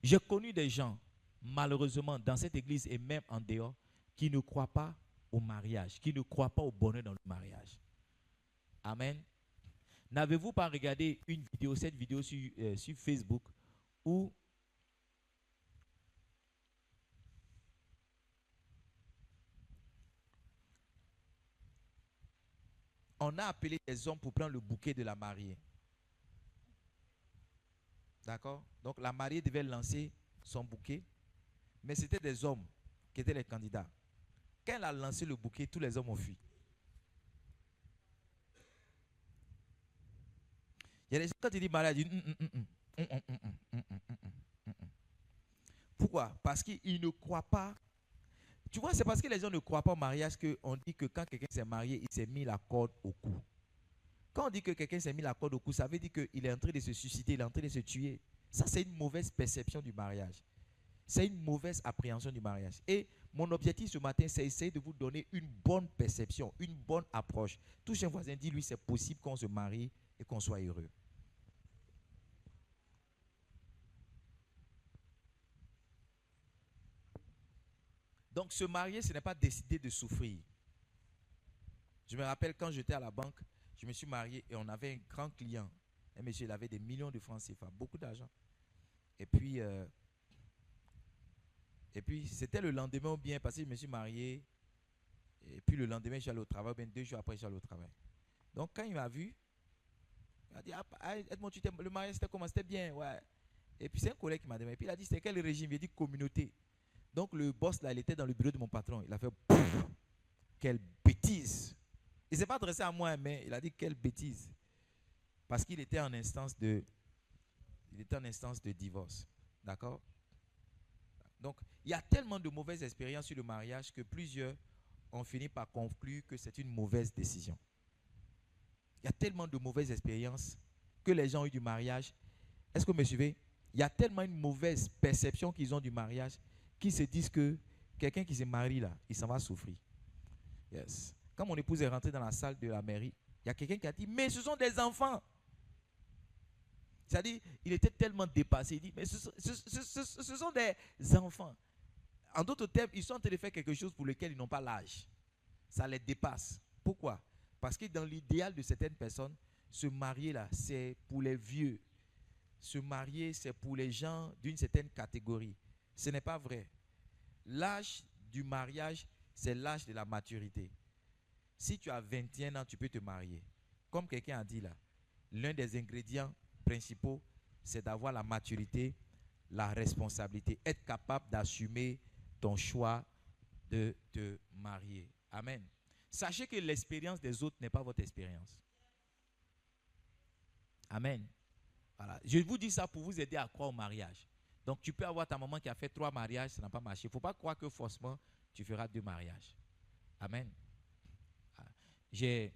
J'ai connu des gens, malheureusement, dans cette église et même en dehors, qui ne croient pas au mariage, qui ne croient pas au bonheur dans le mariage. Amen. N'avez-vous pas regardé une vidéo, cette vidéo sur Facebook, où on a appelé des hommes pour prendre le bouquet de la mariée? D'accord? Donc la mariée devait lancer son bouquet, mais c'était des hommes qui étaient les candidats. Quand elle a lancé le bouquet, tous les hommes ont fui. Il y a des gens, quand tu dis mariage, ils disent Pourquoi? Parce qu'ils ne croient pas. Tu vois, c'est parce que les gens ne croient pas au mariage qu'on dit que quand quelqu'un s'est marié, il s'est mis la corde au cou. Quand on dit que quelqu'un s'est mis la corde au cou, ça veut dire qu'il est en train de se suicider, il est en train de se tuer. Ça, c'est une mauvaise perception du mariage. C'est une mauvaise appréhension du mariage. Et mon objectif ce matin, c'est essayer de vous donner une bonne perception, une bonne approche. Touche un voisin, dis-lui, c'est possible qu'on se marie et qu'on soit heureux. Donc, se marier, ce n'est pas décider de souffrir. Je me rappelle quand j'étais à la banque, je me suis marié et on avait un grand client. Un monsieur, il avait des millions de francs CFA, beaucoup d'argent. Et puis c'était le lendemain ou bien, parce que je me suis marié. Et puis le lendemain, je suis allé au travail, bien 2 jours après, je suis allé au travail. Donc, quand il m'a vu, il a dit, Edmond, le mariage, c'était comment? C'était bien, ouais. Et puis c'est un collègue qui m'a demandé. Et puis il a dit, c'était quel régime? Il a dit, communauté. Donc le boss, là, il était dans le bureau de mon patron. Il a fait, quelle bêtise. Il ne s'est pas adressé à moi, mais il a dit, quelle bêtise. Parce qu'il était en instance de divorce. D'accord? Donc, il y a tellement de mauvaises expériences sur le mariage que plusieurs ont fini par conclure que c'est une mauvaise décision. Il y a tellement de mauvaises expériences que les gens ont eu du mariage. Est-ce que vous me suivez? Il y a tellement une mauvaise perception qu'ils ont du mariage qu'ils se disent que quelqu'un qui se marie là, il s'en va souffrir. Yes. Quand mon épouse est rentrée dans la salle de la mairie, il y a quelqu'un qui a dit, mais ce sont des enfants. C'est-à-dire, il était tellement dépassé. Il dit, mais ce sont des enfants. En d'autres termes, ils sont en train de faire quelque chose pour lequel ils n'ont pas l'âge. Ça les dépasse. Pourquoi? Parce que dans l'idéal de certaines personnes, se marier là, c'est pour les vieux. Se marier, c'est pour les gens d'une certaine catégorie. Ce n'est pas vrai. L'âge du mariage, c'est l'âge de la maturité. Si tu as 21 ans, tu peux te marier. Comme quelqu'un a dit là, l'un des ingrédients principaux, c'est d'avoir la maturité, la responsabilité, être capable d'assumer ton choix de te marier. Amen. Sachez que l'expérience des autres n'est pas votre expérience. Amen. Voilà. Je vous dis ça pour vous aider à croire au mariage. Donc tu peux avoir ta maman qui a fait 3 mariages, ça n'a pas marché. Il ne faut pas croire que forcément tu feras 2 mariages. Amen. J'ai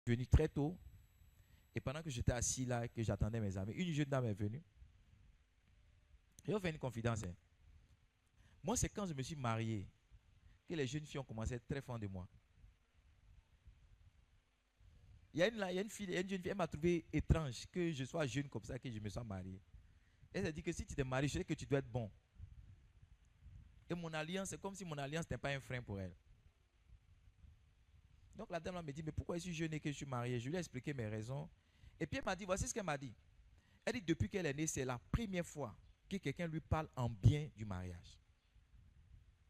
venu très tôt. Et pendant que j'étais assis là et que j'attendais mes amis, une jeune dame est venue. Je vais faire une confidence. Hein. Moi, c'est quand je me suis marié que les jeunes filles ont commencé à être très fans de moi. Il y a une jeune fille, elle m'a trouvé étrange que je sois jeune comme ça, que je me sois marié. Elle s'est dit que si tu t'es marié, je sais que tu dois être bon. Et mon alliance, c'est comme si mon alliance n'était pas un frein pour elle. Donc la dame là me dit, mais pourquoi je suis jeune et que je suis marié? Je lui ai expliqué mes raisons. Et puis elle m'a dit, voici ce qu'elle m'a dit. Elle dit, depuis qu'elle est née, c'est la première fois que quelqu'un lui parle en bien du mariage.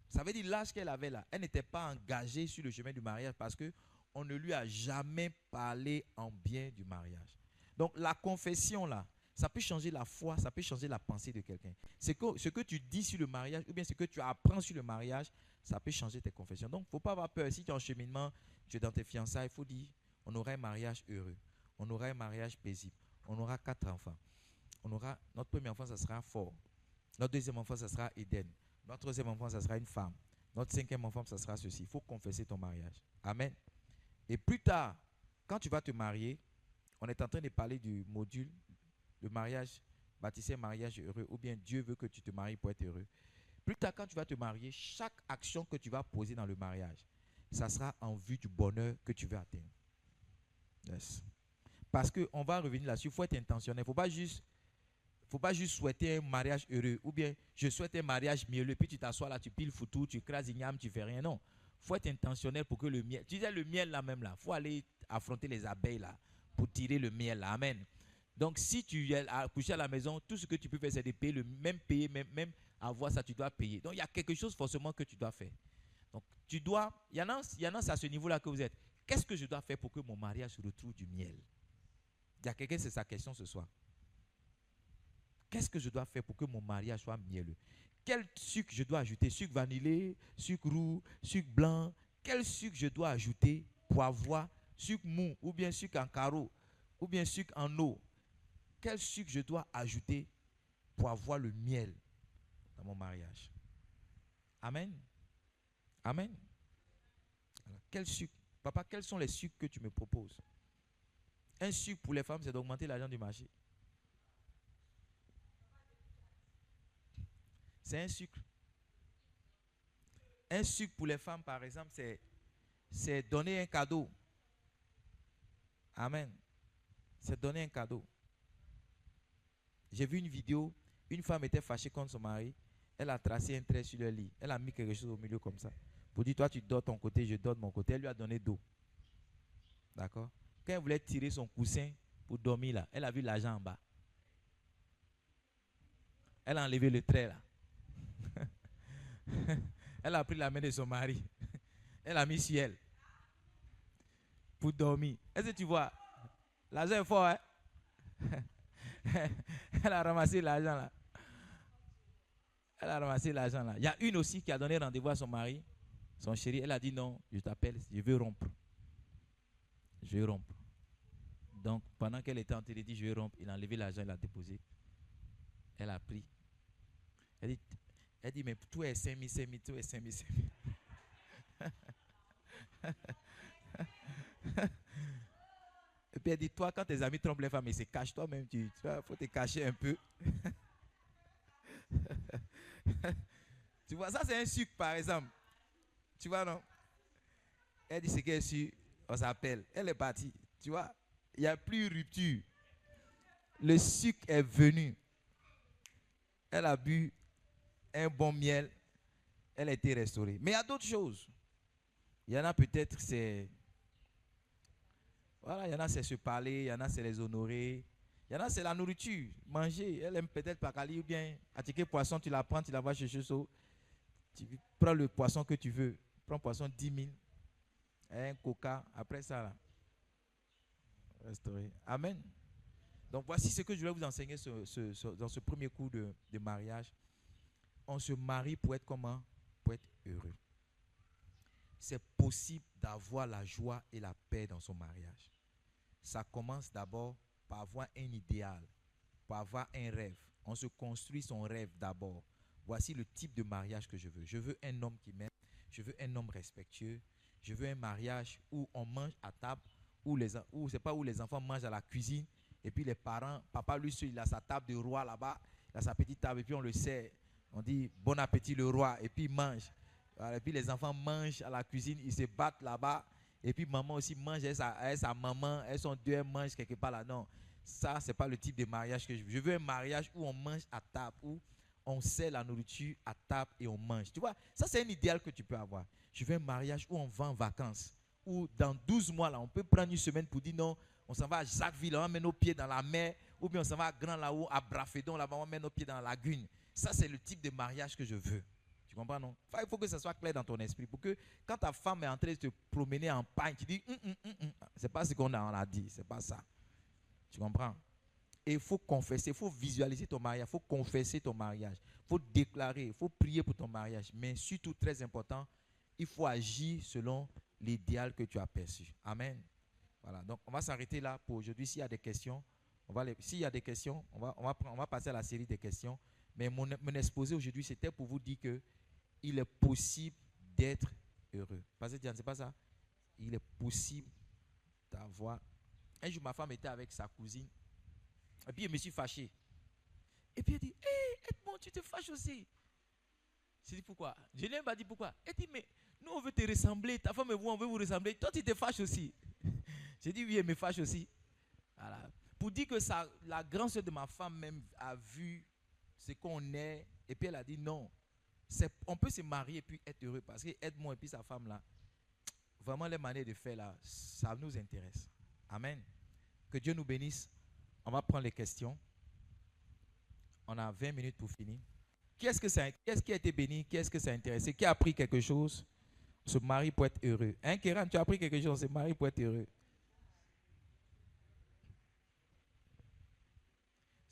Ça veut dire l'âge qu'elle avait là, elle n'était pas engagée sur le chemin du mariage parce qu'on ne lui a jamais parlé en bien du mariage. Donc la confession là, ça peut changer la foi, ça peut changer la pensée de quelqu'un. Ce que tu dis sur le mariage ou bien ce que tu apprends sur le mariage, ça peut changer tes confessions. Donc il ne faut pas avoir peur. Si tu es en cheminement, tu es dans tes fiançailles, il faut dire, on aura un mariage heureux, on aura un mariage paisible, on aura 4 enfants. Notre premier enfant, ça sera fort. Notre deuxième enfant, ça sera Éden. Notre troisième enfant, ça sera une femme. Notre cinquième enfant, ça sera ceci. Il faut confesser ton mariage. Amen. Et plus tard, quand tu vas te marier, on est en train de parler du module, le mariage, baptisé mariage heureux, ou bien Dieu veut que tu te maries pour être heureux. Plus tard, quand tu vas te marier, chaque action que tu vas poser dans le mariage, ça sera en vue du bonheur que tu veux atteindre. Yes. Parce qu'on va revenir là-dessus, il faut être intentionnel. Il ne faut pas juste souhaiter un mariage heureux, ou bien je souhaite un mariage mielleux, puis tu t'assois là, tu piles foutu, tu crases igname, tu fais rien. Non, il faut être intentionnel pour que le miel, tu disais le miel là même là, il faut aller affronter les abeilles là, pour tirer le miel là, amen. Donc si tu es couché à la maison, tout ce que tu peux faire c'est de payer, même avoir ça, tu dois payer. Donc il y a quelque chose forcément que tu dois faire. Donc il y en a c'est à ce niveau-là que vous êtes. Qu'est-ce que je dois faire pour que mon mariage se retrouve du miel? Il y a quelqu'un, c'est sa question ce soir. Qu'est-ce que je dois faire pour que mon mariage soit mielleux? Quel sucre je dois ajouter? Sucre vanillé, sucre roux, sucre blanc. Quel sucre je dois ajouter pour avoir sucre mou, ou bien sucre en carreau, ou bien sucre en eau? Quel sucre je dois ajouter pour avoir le miel dans mon mariage? Amen. Amen. Alors, quel sucre? Papa, quels sont les sucres que tu me proposes? Un sucre pour les femmes, c'est d'augmenter l'argent du marché. C'est un sucre. Un sucre pour les femmes, par exemple, c'est donner un cadeau. Amen. C'est donner un cadeau. J'ai vu une vidéo, une femme était fâchée contre son mari. Elle a tracé un trait sur le lit. Elle a mis quelque chose au milieu comme ça. Pour dire, toi tu dors ton côté, je dors de mon côté. Elle lui a donné d'eau. D'accord? Quand elle voulait tirer son coussin pour dormir là, elle a vu l'argent en bas. Elle a enlevé le trait là. Elle a pris la main de son mari. Elle a mis sur elle. Pour dormir. Est-ce que tu vois? L'argent est fort, hein? Elle a ramassé l'argent là. Elle a ramassé l'argent là. Il y a une aussi qui a donné rendez-vous à son mari, son chéri. Elle a dit non, je t'appelle, je veux rompre. Je veux rompre. Donc pendant qu'elle était en train de dire je veux rompre, il a enlevé l'argent, il l'a déposé. Elle a pris. Elle dit mais tout est 5 000, tout est 5 000. Et puis elle dit, toi, quand tes amis trompent les femmes, ils se cachent toi-même, il faut te cacher un peu. Tu vois, ça c'est un sucre par exemple. Tu vois, non? Elle dit, c'est qu'elle sucre, on s'appelle. Elle est partie. Tu vois, il n'y a plus rupture. Le sucre est venu. Elle a bu un bon miel. Elle a été restaurée. Mais il y a d'autres choses. Il y en a peut-être, c'est... Voilà, il y en a, c'est se parler, il y en a, c'est les honorer. Il y en a, c'est la nourriture, manger. Elle aime peut-être Pacali ou bien attiquer poisson, tu la prends, tu la vas chez Chesso. Tu prends le poisson que tu veux. Prends poisson 10 000. Un coca, après ça, là. Restaurer. Amen. Donc, voici ce que je voulais vous enseigner dans ce premier cours de mariage. On se marie pour être comment? Pour être heureux. C'est possible d'avoir la joie et la paix dans son mariage. Ça commence d'abord par avoir un idéal, par avoir un rêve. On se construit son rêve d'abord. Voici le type de mariage que je veux. Je veux un homme qui m'aime. Je veux un homme respectueux. Je veux un mariage où on mange à table, où c'est pas où les enfants mangent à la cuisine, et puis les parents, papa lui seul, il a sa table de roi là-bas, il a sa petite table, et puis on le sert. On dit bon appétit le roi, et puis il mange. Voilà, et puis les enfants mangent à la cuisine, ils se battent là-bas, et puis maman aussi mange avec sa maman, elles sont deux, elles mangent quelque part là. Non, ça, c'est pas le type de mariage que je veux. Je veux un mariage où on mange à table, où on sert la nourriture à table et on mange. Tu vois, ça c'est un idéal que tu peux avoir. Je veux un mariage où on va en vacances, où dans 12 mois, là, on peut prendre une semaine pour dire non, on s'en va à Jacquesville, on met nos pieds dans la mer, ou bien on s'en va à Grand là-haut, à Brafédon, là-bas, on met nos pieds dans la lagune. Ça, c'est le type de mariage que je veux. Tu comprends, non? Enfin, il faut que ça soit clair dans ton esprit, pour que quand ta femme est en train de te promener en pagne, tu dis, c'est pas ce qu'on a dit, c'est pas ça. Tu comprends? Et il faut confesser, il faut visualiser ton mariage, il faut confesser ton mariage, il faut déclarer, il faut prier pour ton mariage. Mais surtout, très important, il faut agir selon l'idéal que tu as perçu. Amen. Voilà, donc on va s'arrêter là pour aujourd'hui. S'il y a des questions, s'il y a des questions, on va passer à la série des questions. Mais mon exposé aujourd'hui, c'était pour vous dire qu'il est possible d'être heureux. Pasteur Diane, c'est pas ça? Il est possible d'avoir... Un jour, ma femme était avec sa cousine. Et puis, je me suis fâché. Et puis, elle dit, hé, Edmond, tu te fâches aussi. J'ai dit, pourquoi? Je n'ai pas dit pourquoi. Elle dit, mais nous, on veut te ressembler. Ta femme et vous, on veut vous ressembler. Toi, tu te fâches aussi. J'ai dit, oui, elle me fâche aussi. Voilà. Pour dire que ça, la grande soeur de ma femme même a vu ce qu'on est. Et puis, elle a dit, non. On peut se marier et puis être heureux. Parce que Edmond et puis sa femme là, vraiment les manières de faire là, ça nous intéresse. Amen. Que Dieu nous bénisse. On va prendre les questions. On a 20 minutes pour finir. Qui est-ce qui a été béni? Qui est-ce que ça a intéressé? Qui a appris quelque chose? On se marie pour être heureux. Hein, Kéran, tu as appris quelque chose? On se marie pour être heureux.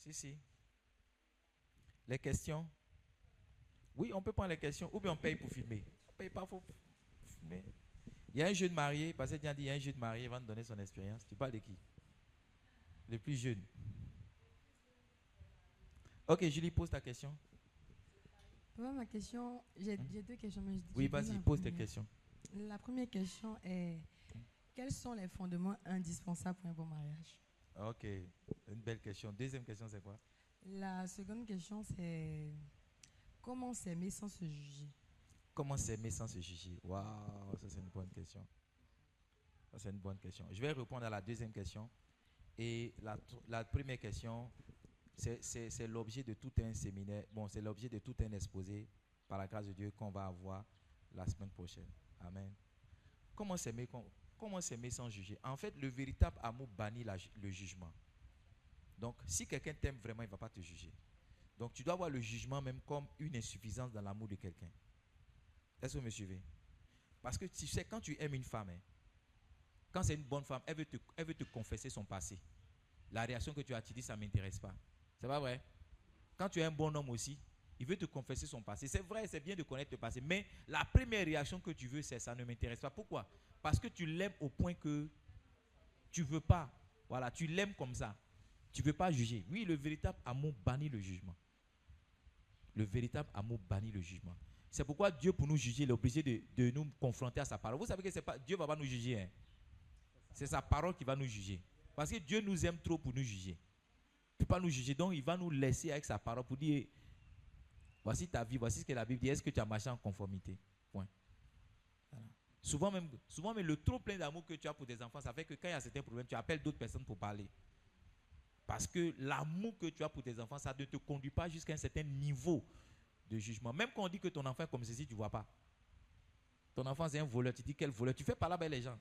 Si. Les questions? Oui, on peut prendre les questions. Ou bien on paye pour filmer. On ne paye pas pour filmer. Il y a un jeune marié. Parce que tu as dit, il y a un jeune marié. Il va nous donner son expérience. Tu parles de qui? Le plus jeune. Ok, Julie, pose ta question. Ma question, j'ai deux questions. Mais oui, vas-y, pose tes questions. La première question est, quels sont les fondements indispensables pour un bon mariage? Ok, une belle question. Deuxième question, c'est quoi? La seconde question, c'est comment s'aimer sans se juger? Comment s'aimer sans se juger? Waouh, ça c'est une bonne question. Ça c'est une bonne question. Je vais répondre à la deuxième question. Et la première question, c'est l'objet de tout un séminaire. Bon, c'est l'objet de tout un exposé, par la grâce de Dieu, qu'on va avoir la semaine prochaine. Amen. Comment s'aimer sans juger? En fait, le véritable amour bannit le jugement. Donc, si quelqu'un t'aime vraiment, il ne va pas te juger. Donc, tu dois voir le jugement même comme une insuffisance dans l'amour de quelqu'un. Est-ce que vous me suivez? Parce que tu sais, quand tu aimes une femme, quand c'est une bonne femme, elle veut te confesser son passé. La réaction que tu as, tu dis, ça ne m'intéresse pas. C'est pas vrai? Quand tu es un bon homme aussi, il veut te confesser son passé. C'est vrai, c'est bien de connaître le passé, mais la première réaction que tu veux, c'est ça ne m'intéresse pas. Pourquoi? Parce que tu l'aimes au point que tu ne veux pas. Voilà, tu l'aimes comme ça. Tu ne veux pas juger. Oui, le véritable amour bannit le jugement. Le véritable amour bannit le jugement. C'est pourquoi Dieu, pour nous juger, il est obligé de nous confronter à sa parole. Vous savez que Dieu ne va pas nous juger. Hein? C'est sa parole qui va nous juger. Parce que Dieu nous aime trop pour nous juger. Il ne peut pas nous juger. Donc, il va nous laisser avec sa parole pour dire, voici ta vie, voici ce que la Bible dit. Est-ce que tu as marché en conformité? Point. Voilà. Souvent même, le trop plein d'amour que tu as pour tes enfants, ça fait que quand il y a certains problèmes, tu appelles d'autres personnes pour parler. Parce que l'amour que tu as pour tes enfants, ça ne te conduit pas jusqu'à un certain niveau de jugement. Même quand on dit que ton enfant est comme ceci, tu ne vois pas. Ton enfant, c'est un voleur. Tu dis quel voleur? Tu fais parler avec les gens.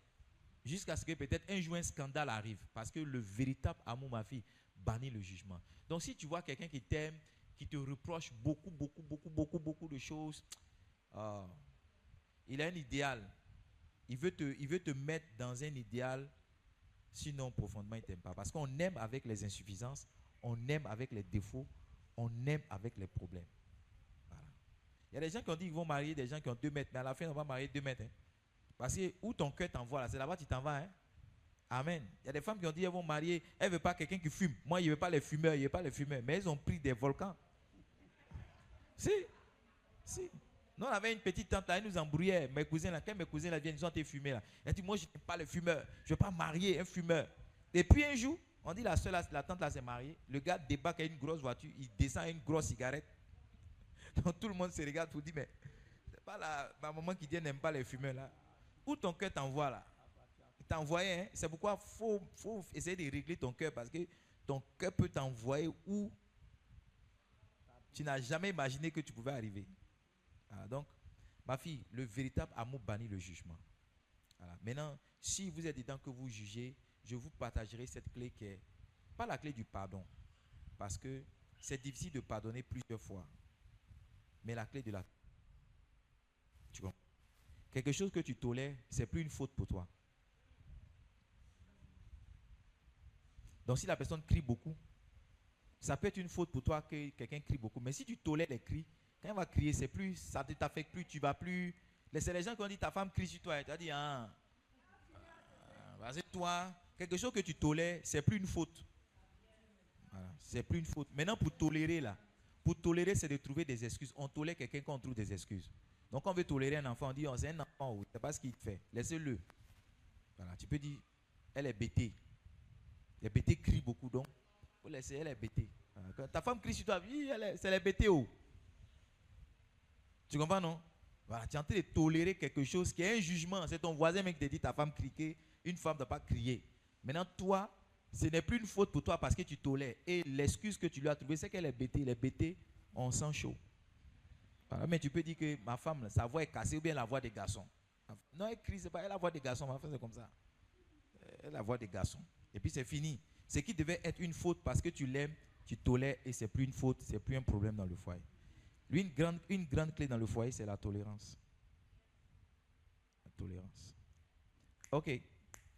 Jusqu'à ce que peut-être un jour un scandale arrive. Parce que le véritable amour, ma fille, bannit le jugement. Donc si tu vois quelqu'un qui t'aime, qui te reproche beaucoup de choses, il a un idéal. Il veut te mettre dans un idéal, sinon profondément il ne t'aime pas. Parce qu'on aime avec les insuffisances, on aime avec les défauts, on aime avec les problèmes. Voilà. Il y a des gens qui ont dit qu'ils vont marier des gens qui ont 2 mètres, mais à la fin on va marier 2 mètres. Hein. Parce que où ton cœur t'envoie, là, c'est là-bas que tu t'en vas. Hein? Amen. Il y a des femmes qui ont dit qu'elles vont marier, elles ne veulent pas quelqu'un qui fume. Moi, je ne veux pas les fumeurs, mais elles ont pris des volcans. Si. Nous, on avait une petite tante là, elle nous embrouillait. Mes cousins là, quand mes cousins là viennent, ils ont été fumés là. Elle dit, moi, je n'aime pas les fumeurs. Je ne vais pas marier un fumeur. Et puis un jour, on dit la soeur, la tante là s'est mariée. Le gars débarque à une grosse voiture, il descend à une grosse cigarette. Donc tout le monde se regarde pour dire, mais c'est pas ma maman qui dit, elle n'aime pas les fumeurs là. Où ton cœur t'envoie là? Il t'envoie, hein? C'est pourquoi il faut essayer de régler ton cœur, parce que ton cœur peut t'envoyer où tu n'as jamais imaginé que tu pouvais arriver. Voilà, donc, ma fille, le véritable amour bannit le jugement. Voilà. Maintenant, si vous êtes dedans que vous jugez, je vous partagerai cette clé qui est, pas la clé du pardon, parce que c'est difficile de pardonner plusieurs fois, mais la clé de la... Tu comprends? Quelque chose que tu tolères, c'est plus une faute pour toi. Donc si la personne crie beaucoup, ça peut être une faute pour toi que quelqu'un crie beaucoup. Mais si tu tolères les cris, quand elle va crier, c'est plus, ça ne t'affecte plus, tu vas plus. C'est les gens qui ont dit ta femme crie sur toi, et tu as dit, vas-y toi, quelque chose que tu tolères, c'est plus une faute. Voilà, c'est plus une faute. Maintenant pour tolérer, c'est de trouver des excuses. On tolère quelqu'un quand on trouve des excuses. Donc quand on veut tolérer un enfant, on dit, c'est un enfant, c'est pas ce qu'il fait. Laissez-le. Voilà, tu peux dire, elle est bêtée. Les bêtés crient beaucoup, donc il faut laisser, elle est bêtée. Quand ta femme crie sur toi, oui, c'est les bêtés. Oh. Tu comprends, non? Voilà, tu es en train de tolérer quelque chose qui est un jugement. C'est ton voisin qui te dit ta femme crie, une femme ne doit pas crier. Maintenant, toi, ce n'est plus une faute pour toi parce que tu tolères. Et l'excuse que tu lui as trouvée, c'est qu'elle est bêtée. Les bêtés, on sent chaud. Voilà, mais tu peux dire que ma femme, sa voix est cassée ou bien la voix des garçons. Non, elle crie, c'est pas elle la voix des garçons. Ma femme, c'est comme ça. Elle la voix des garçons. Et puis c'est fini. Ce qui devait être une faute parce que tu l'aimes, tu tolères et c'est plus une faute, c'est plus un problème dans le foyer. Lui, une grande clé dans le foyer, c'est la tolérance. La tolérance. Ok.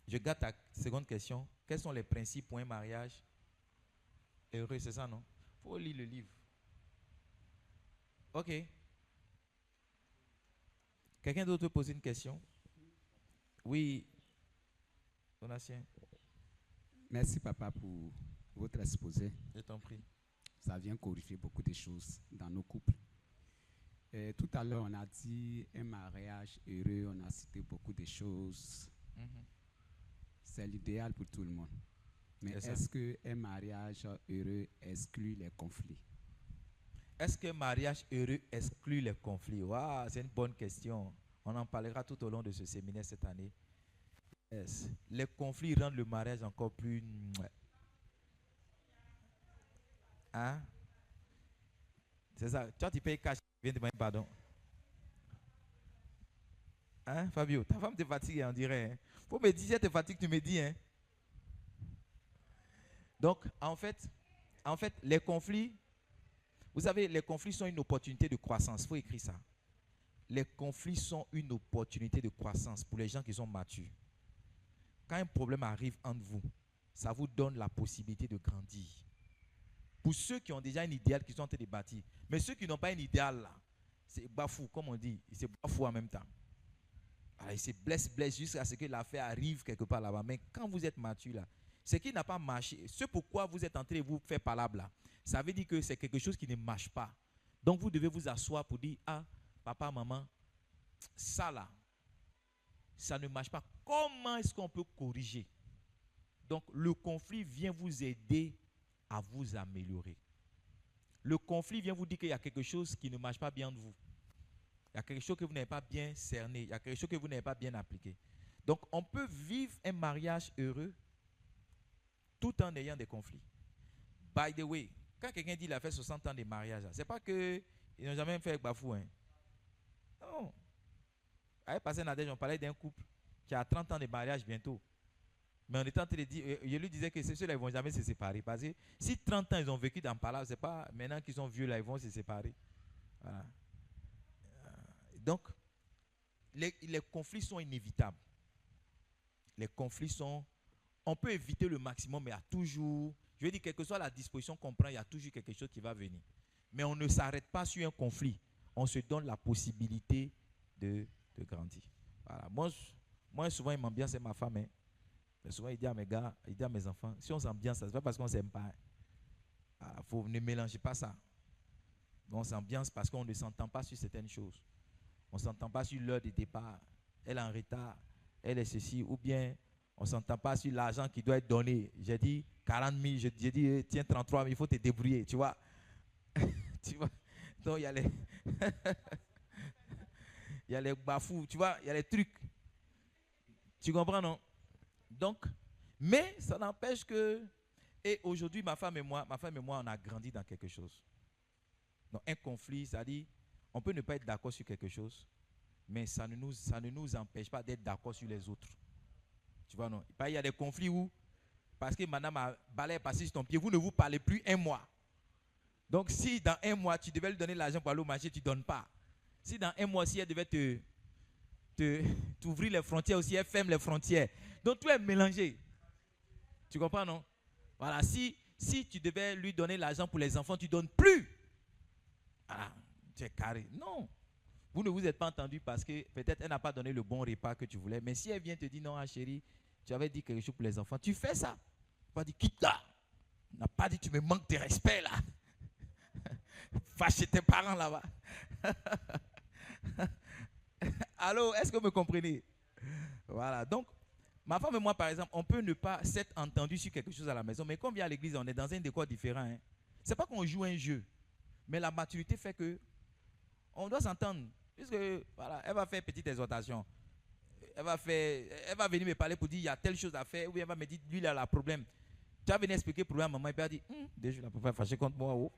Je garde ta seconde question. Quels sont les principes pour un mariage heureux? C'est ça, non? Il faut lire le livre. Ok. Quelqu'un d'autre veut poser une question? Oui. Donatien. Merci, papa, pour votre exposé. Je t'en prie. Ça vient corriger beaucoup de choses dans nos couples. Tout à l'heure, on a dit un mariage heureux, on a cité beaucoup de choses. C'est l'idéal pour tout le monde. Mais est-ce qu'un mariage heureux exclut les conflits? Est-ce qu'un mariage heureux exclut les conflits? Wow, c'est une bonne question. On en parlera tout au long de ce séminaire cette année. Yes. Les conflits rendent le mariage encore plus... Hein? C'est ça. Toi, tu payes cash, tu viens de demander pardon. Hein, Fabio? Ta femme te fatigue, on dirait. Hein? Faut me dire si elle te fatigue, tu me dis. Hein? Donc, en fait, les conflits, vous savez, les conflits sont une opportunité de croissance. Il faut écrire ça. Les conflits sont une opportunité de croissance pour les gens qui sont matures. Quand un problème arrive entre vous, ça vous donne la possibilité de grandir. Pour ceux qui ont déjà un idéal, qui sont en train de bâtir. Mais ceux qui n'ont pas un idéal, là, c'est bafou, comme on dit. Ils se bafouent en même temps. Alors, ils se blessent jusqu'à ce que l'affaire arrive quelque part là-bas. Mais quand vous êtes mature, là, ce qui n'a pas marché, ce pourquoi vous êtes en train de vous faire palabre, là, ça veut dire que c'est quelque chose qui ne marche pas. Donc, vous devez vous asseoir pour dire, papa, maman, ça là, ça ne marche pas. Comment est-ce qu'on peut corriger? Donc, le conflit vient vous aider à vous améliorer. Le conflit vient vous dire qu'il y a quelque chose qui ne marche pas bien de vous. Il y a quelque chose que vous n'avez pas bien cerné. Il y a quelque chose que vous n'avez pas bien appliqué. Donc, on peut vivre un mariage heureux tout en ayant des conflits. By the way, quand quelqu'un dit qu'il a fait 60 ans de mariage, ce n'est pas qu'ils n'ont jamais fait bafou. Hein. Non. Avec Pasteur Nadège, on parlait d'un couple qui a 30 ans de mariage bientôt. Mais on était en train de dire, je lui disais que ceux-là, ils ne vont jamais se séparer. Parce que si 30 ans, ils ont vécu dans Palabre, ce n'est pas maintenant qu'ils sont vieux, là, ils vont se séparer. Voilà. Donc, les conflits sont inévitables. Les conflits sont... On peut éviter le maximum, mais il y a toujours... Je veux dire, quelle que soit la disposition qu'on prend, il y a toujours quelque chose qui va venir. Mais on ne s'arrête pas sur un conflit. On se donne la possibilité de grandir. Voilà. Moi, souvent, il m'ambiance, c'est ma femme. Hein. Mais souvent, il dit à mes gars, il dit à mes enfants, si on s'ambiance, ce n'est pas parce qu'on ne s'aime pas. Ne mélangez pas ça. On s'ambiance parce qu'on ne s'entend pas sur certaines choses. on ne s'entend pas sur l'heure de départ, elle est en retard, elle est ceci, ou bien on ne s'entend pas sur l'argent qui doit être donné. J'ai dit 40 000, j'ai dit tiens 33 000, il faut te débrouiller, tu vois. Tu vois. Donc il y a les il y a les bafous, tu vois, il y a les trucs. Tu comprends, non? Donc, mais ça n'empêche que, et aujourd'hui, ma femme et moi, on a grandi dans quelque chose. Donc, un conflit, ça dit, on peut ne pas être d'accord sur quelque chose, mais ça ne nous empêche pas d'être d'accord sur les autres. Tu vois, non? Il y a des conflits où, parce que madame a balayé passé sur ton pied, vous ne vous parlez plus un mois. Donc, si dans un mois, tu devais lui donner l'argent pour aller au marché, tu ne donnes pas. Si dans un mois, si elle devait t'ouvrir les frontières aussi, elle ferme les frontières. Donc, tout est mélangé. Tu comprends, non? Voilà, si tu devais lui donner l'argent pour les enfants, tu ne donnes plus. Ah, tu es carré. Non. Vous ne vous êtes pas entendu parce que peut-être elle n'a pas donné le bon repas que tu voulais. Mais si elle vient te dire, non, chérie, tu avais dit quelque chose pour les enfants, tu fais ça. Tu vas dire, quitte là. Tu n'as pas dit, tu me manques de respect là. Va chez tes parents là-bas. Allô, est-ce que vous me comprenez? Voilà, donc, ma femme et moi, par exemple, on peut ne pas s'être entendus sur quelque chose à la maison, mais comme vient à l'église, on est dans un décor différent. Hein. Ce n'est pas qu'on joue un jeu, mais la maturité fait que on doit s'entendre. Puisque, voilà, elle va faire une petite exhortation. Elle va venir me parler pour dire, il y a telle chose à faire, ou bien elle va me dire, lui, il a le problème. Tu vas venir expliquer le problème à maman, et puis elle va dire, déjà, la peut fâcher contre moi, oh.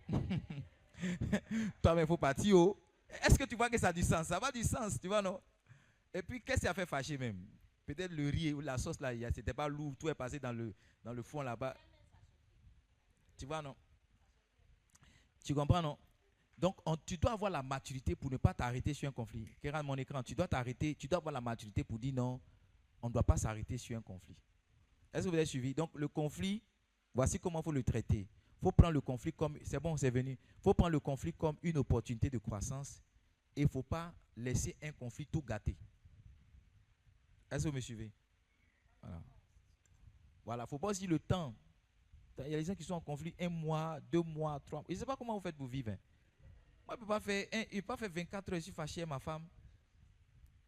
Toi, mais il faut partir, oh. Est-ce que tu vois que ça a du sens? Ça va du sens, tu vois, non? Et puis, qu'est-ce qui a fait fâcher même? Peut-être le riz ou la sauce là, c'était pas lourd, tout est passé dans le fond là-bas. Tu vois, non? Tu comprends, non? Donc, tu dois avoir la maturité pour ne pas t'arrêter sur un conflit. Regarde mon écran, tu dois avoir la maturité pour dire non, on ne doit pas s'arrêter sur un conflit. Est-ce que vous avez suivi? Donc, le conflit, voici comment il faut le traiter. Il faut prendre le conflit comme, c'est bon, c'est venu. Il faut prendre le conflit comme une opportunité de croissance et il ne faut pas laisser un conflit tout gâter. Est-ce que vous me suivez? Voilà. Voilà, il ne faut pas aussi le temps. Il y a des gens qui sont en conflit 1 mois, 2 mois, 3 mois. Je ne sais pas comment vous faites pour vivre. Hein. Moi, je ne peux pas faire 24 heures, je suis fâché avec ma femme.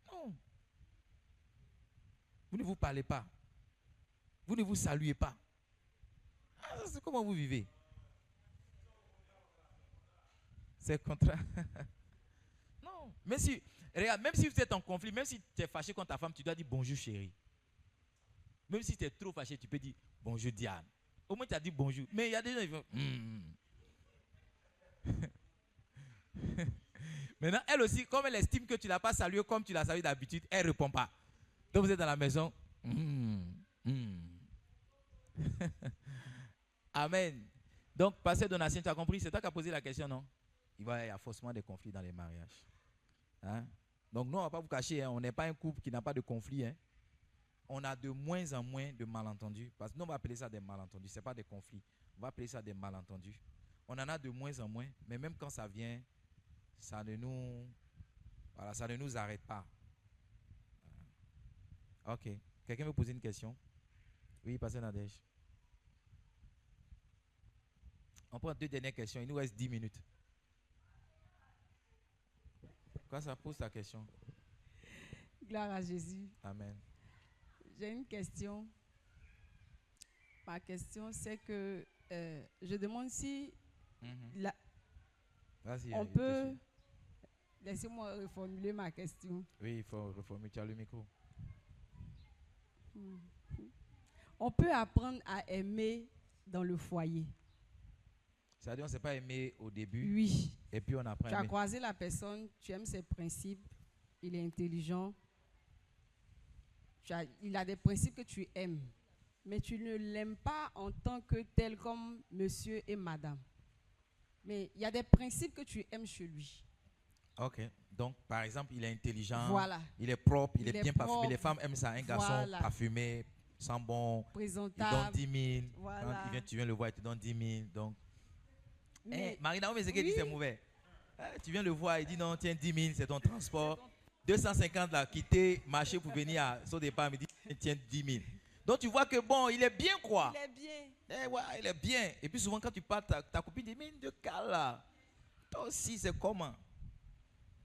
Non. Vous ne vous parlez pas. Vous ne vous saluez pas. Ah, c'est comment vous vivez? C'est contraire. Non. Regarde, même si vous êtes en conflit, même si tu es fâché contre ta femme, tu dois dire bonjour chérie. Même si tu es trop fâché, tu peux dire bonjour Diane. Au moins tu as dit bonjour. Mais il y a des gens qui font Maintenant, elle aussi, comme elle estime que tu ne l'as pas salué comme tu l'as salué d'habitude, elle ne répond pas. Donc vous êtes dans la maison. Amen. Donc, pasteur Donatien, tu as compris? C'est toi qui as posé la question, non? Il y a forcément des conflits dans les mariages. Hein? Donc, nous, on ne va pas vous cacher, hein, on n'est pas un couple qui n'a pas de conflit. Hein? On a de moins en moins de malentendus. Parce que nous, on va appeler ça des malentendus. Ce n'est pas des conflits. On va appeler ça des malentendus. On en a de moins en moins. Mais même quand ça vient, ça ne nous arrête pas. Ok. Quelqu'un veut poser une question? Oui, pasteur Nadège. On prend 2 dernières questions. Il nous reste 10 minutes. Quand ça pose ta question? Gloire à Jésus. Amen. J'ai une question. Ma question, c'est que je demande si on peut... Laissez-moi reformuler ma question. Oui, il faut reformuler. Tu as le micro. On peut apprendre à aimer dans le foyer. C'est-à-dire, on ne s'est pas aimé au début. Oui. Et puis, on apprend à aimer. Tu as croisé la personne, tu aimes ses principes, il est intelligent. Il a des principes que tu aimes. Mais tu ne l'aimes pas en tant que tel comme monsieur et madame. Mais il y a des principes que tu aimes chez lui. Ok. Donc, par exemple, il est intelligent. Voilà. Il est propre, il est bien parfumé. Les femmes aiment ça. Un garçon parfumé, sent bon. Présentable. Il donne 10 000. Voilà. Quand tu viens le voir, il te donne 10 000. Donc, Marina, mais c'est qu'elle dit c'est mauvais. Tu viens le voir, il dit non, tiens, 10 000, c'est ton transport. 250 là, quitter, marcher pour venir à son départ, il dit tiens, 10 000. Donc tu vois que bon, il est bien quoi. Il est bien. Ouais, il est bien. Et puis souvent quand tu parles, ta copine dit, mais de cas là, toi aussi c'est comment?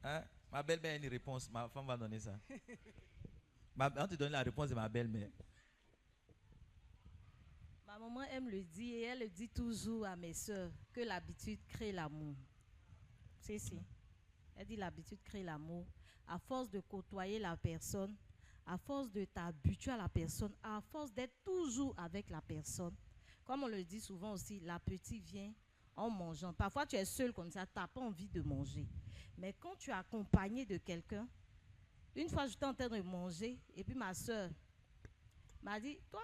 Hein? Ma belle-mère a une réponse. Ma femme va donner ça. On te donne la réponse de ma belle-mère. Ma maman aime le dire et elle le dit toujours à mes soeurs que l'habitude crée l'amour. C'est si. Elle dit l'habitude crée l'amour. À force de côtoyer la personne, à force de t'habituer à la personne, à force d'être toujours avec la personne. Comme on le dit souvent aussi, l'appétit vient en mangeant. Parfois tu es seul comme ça, tu n'as pas envie de manger. Mais quand tu es accompagné de quelqu'un, une fois j'étais en train de manger et puis ma soeur m'a dit, toi,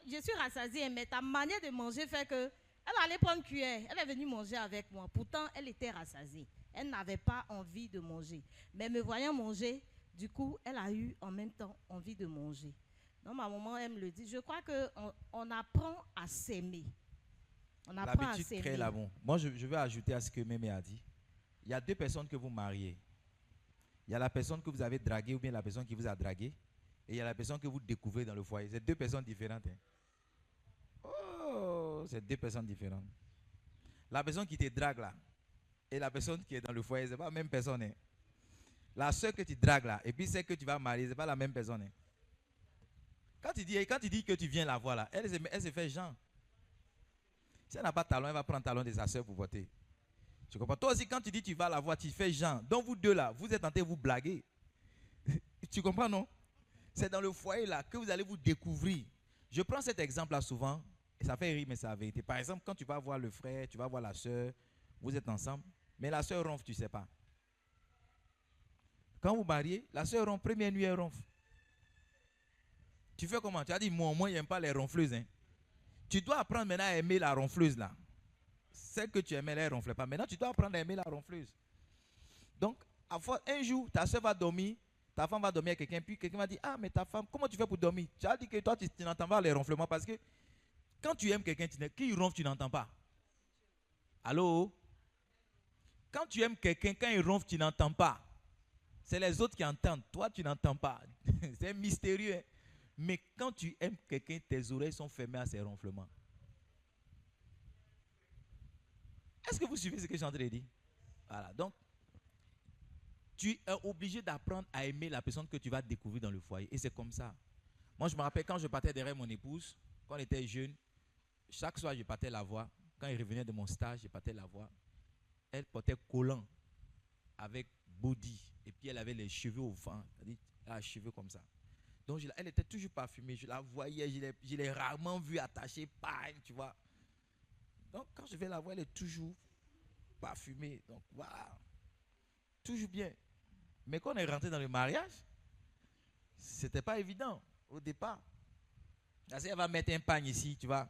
je suis rassasiée, mais ta manière de manger fait que elle allait prendre une cuillère. Elle est venue manger avec moi. Pourtant, elle était rassasiée. Elle n'avait pas envie de manger. Mais me voyant manger, du coup, elle a eu en même temps envie de manger. Donc, ma maman aime le dire. Je crois qu'on apprend à s'aimer. On apprend à L'habitude s'aimer. crée l'amour. Moi, je vais ajouter à ce que Mémé a dit. Il y a deux personnes que vous mariez. Il y a la personne que vous avez draguée ou bien la personne qui vous a dragué. Et il y a la personne que vous découvrez dans le foyer. C'est deux personnes différentes. Hein. Oh, c'est deux personnes différentes. La personne qui te drague là et la personne qui est dans le foyer, ce n'est pas la même personne. Hein. La soeur que tu dragues là et puis celle que tu vas marier, ce n'est pas la même personne. Hein. Quand tu dis que tu viens la voir là, elle se fait genre. Si elle n'a pas de talon, elle va prendre le talon de sa soeur pour voter. Tu comprends? Toi aussi, quand tu dis que tu vas la voir, tu fais genre. Donc vous deux là, vous êtes en train de vous blaguer. Tu comprends, non? C'est dans le foyer là que vous allez vous découvrir. Je prends cet exemple là souvent, et ça fait rire, mais c'est la vérité. Par exemple, quand tu vas voir le frère, tu vas voir la soeur, vous êtes ensemble, mais la soeur ronfle, tu ne sais pas. Quand vous mariez, la soeur ronfle, première nuit, elle ronfle. Tu fais comment? Tu as dit, moi, il n'aime pas les ronfleuses. Hein. Tu dois apprendre maintenant à aimer la ronfleuse là. Celle que tu aimais, elle ne ronflait pas. Maintenant, tu dois apprendre à aimer la ronfleuse. Donc, un jour, ta soeur va dormir. Ta femme va dormir avec quelqu'un, puis quelqu'un va dire, ah, mais ta femme, comment tu fais pour dormir? Tu as dit que toi, tu n'entends pas les ronflements parce que quand tu aimes quelqu'un, qui ronfle, tu n'entends pas. Allô? Quand tu aimes quelqu'un, quand il ronfle, tu n'entends pas. C'est les autres qui entendent. Toi, tu n'entends pas. C'est mystérieux. Hein? Mais quand tu aimes quelqu'un, tes oreilles sont fermées à ses ronflements. Est-ce que vous suivez ce que je suis en train de dire? Voilà. Donc, tu es obligé d'apprendre à aimer la personne que tu vas découvrir dans le foyer. Et c'est comme ça. Moi, je me rappelle quand je partais derrière mon épouse, quand on était jeune, chaque soir, je partais la voir. Quand il revenait de mon stage, je partais la voir. Elle portait collant avec body. Et puis, elle avait les cheveux au vent. Elle a les cheveux comme ça. Donc, elle était toujours parfumée. Je la voyais, je l'ai rarement vue attachée, tu vois. Donc, quand je vais la voir, elle est toujours parfumée. Donc, voilà. Toujours bien. Mais quand on est rentré dans le mariage, c'était pas évident au départ. Parce qu'elle va mettre un pagne ici, tu vois.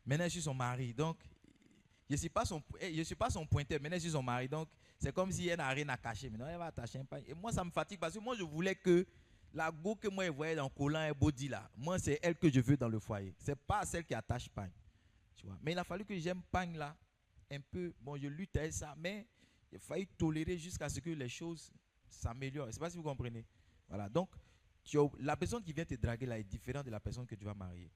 Maintenant, je suis son mari. Donc, je ne suis pas son pointeur. Maintenant, je suis son mari. Donc, c'est comme si elle n'a rien à cacher. Maintenant, elle va attacher un pagne. Et moi, ça me fatigue parce que moi, je voulais que la go que moi, je voyais dans le collant et body là, moi, c'est elle que je veux dans le foyer. Ce n'est pas celle qui attache pagne. Tu vois. Mais il a fallu que j'aime pagne là, un peu. Bon, je lutte avec ça, mais il a fallu tolérer jusqu'à ce que les choses s'améliorent. Je ne sais pas si vous comprenez. Voilà. Donc, la personne qui vient te draguer là est différente de la personne que tu vas marier.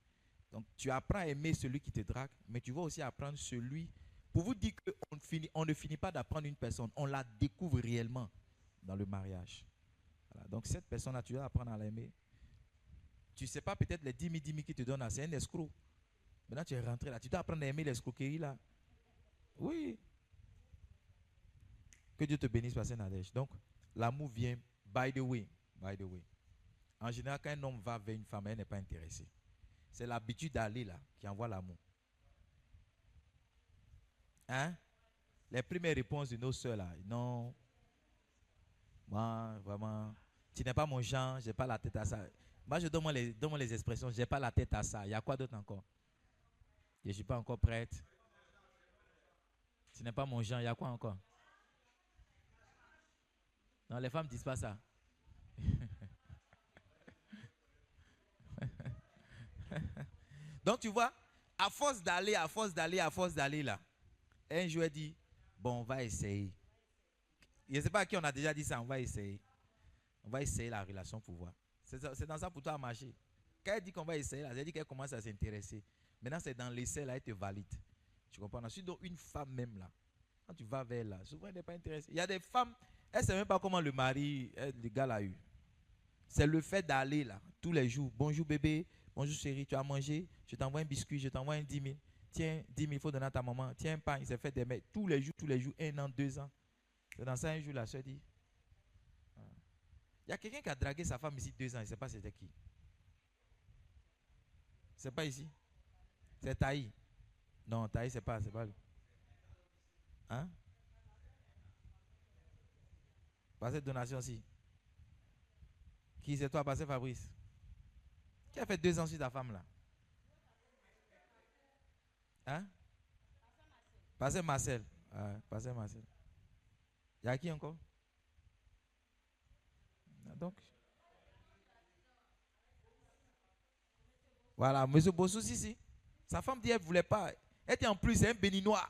Donc, tu apprends à aimer celui qui te drague, mais tu vas aussi apprendre celui. Pour vous dire qu'on ne finit pas d'apprendre une personne, on la découvre réellement dans le mariage. Voilà. Donc, cette personne-là, tu dois apprendre à l'aimer. Tu ne sais pas peut-être les 10 000 qui te donnent là, c'est un escroc. Maintenant, tu es rentré là, tu dois apprendre à aimer l'escroquerie là. Oui. Que Dieu te bénisse, Pasteur Nadège. Donc, l'amour vient by the way. By the way. En général, quand un homme va vers une femme, elle n'est pas intéressée. C'est l'habitude d'aller là qui envoie l'amour. Hein? Les premières réponses de nos soeurs là, non. Moi, vraiment, tu n'es pas mon genre, je n'ai pas la tête à ça. Moi, je donne les expressions, je n'ai pas la tête à ça. Il y a quoi d'autre encore? Je ne suis pas encore prête. Tu n'es pas mon genre, il y a quoi encore? Non, les femmes ne disent pas ça. Donc, tu vois, à force d'aller là, un jour, elle dit, bon, on va essayer. Je ne sais pas à qui on a déjà dit ça, on va essayer. On va essayer la relation pour voir. C'est dans ça pour toi à marcher. Quand elle dit qu'on va essayer, elle dit qu'elle commence à s'intéresser. Maintenant, c'est dans l'essai, là, elle te valide. Tu comprends? Ensuite, donc, une femme même, là, quand tu vas vers elle, là, souvent, elle n'est pas intéressée. Il y a des femmes, Elle ne sait même pas comment le mari, le gars l'a eu. C'est le fait d'aller là, tous les jours. Bonjour bébé, bonjour chérie, tu as mangé, je t'envoie un biscuit, je t'envoie un 10 000. Tiens, 10 000, il faut donner à ta maman. Tiens, un pain, il s'est fait des mecs tous les jours, 1 an, 2 ans. C'est dans ça, un jour, la soeur dit, il y a quelqu'un qui a dragué sa femme ici 2 ans, il ne sait pas c'était qui. C'est pas ici. C'est Taï. Non, Taï, c'est pas lui. Hein? Passer donation aussi. Qui c'est toi, Passer Fabrice? Qui a fait 2 ans sur ta femme là? Hein? Passer Marcel. Passer Marcel. Il y a qui encore? Donc. Voilà, M. Bossou, si. Sa femme dit qu'elle ne voulait pas. Elle dit en plus, c'est un béninois.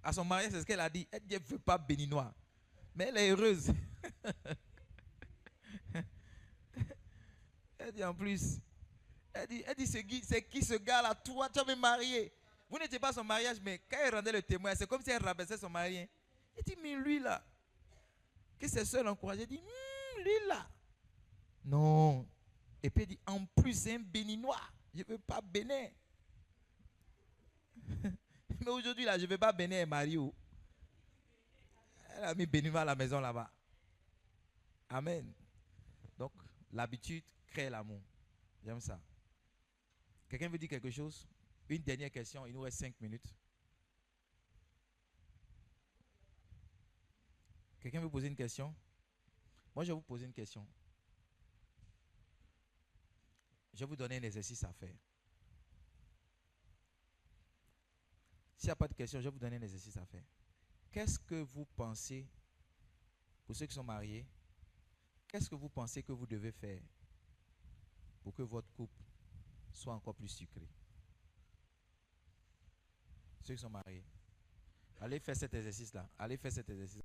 À son mariage, c'est ce qu'elle a dit. Elle dit qu'elle ne veut pas béninois. Mais elle est heureuse. Elle dit en plus. Elle dit c'est qui ce gars-là? Toi, tu vas me marier. Vous n'étiez pas à son mariage, mais quand elle rendait le témoin, c'est comme si elle rabaissait son mari. Elle dit, mais lui là, que ses soeurs l'encourageaient. Elle dit, lui là. Non. Et puis elle dit, en plus, c'est un béninois. Je ne veux pas Bénin. Mais aujourd'hui, là, je ne veux pas Bénin et Mario. Elle a mis béninois à la maison là-bas. Amen. Donc, l'habitude crée l'amour. J'aime ça. Quelqu'un veut dire quelque chose? Une dernière question, il nous reste 5 minutes. Quelqu'un veut poser une question? Moi, je vais vous poser une question. Je vais vous donner un exercice à faire. S'il n'y a pas de question, je vais vous donner un exercice à faire. Qu'est-ce que vous pensez, pour ceux qui sont mariés, qu'est-ce que vous pensez que vous devez faire pour que votre couple soit encore plus sucré? Ceux qui sont mariés. Allez faire cet exercice-là. Allez faire cet exercice.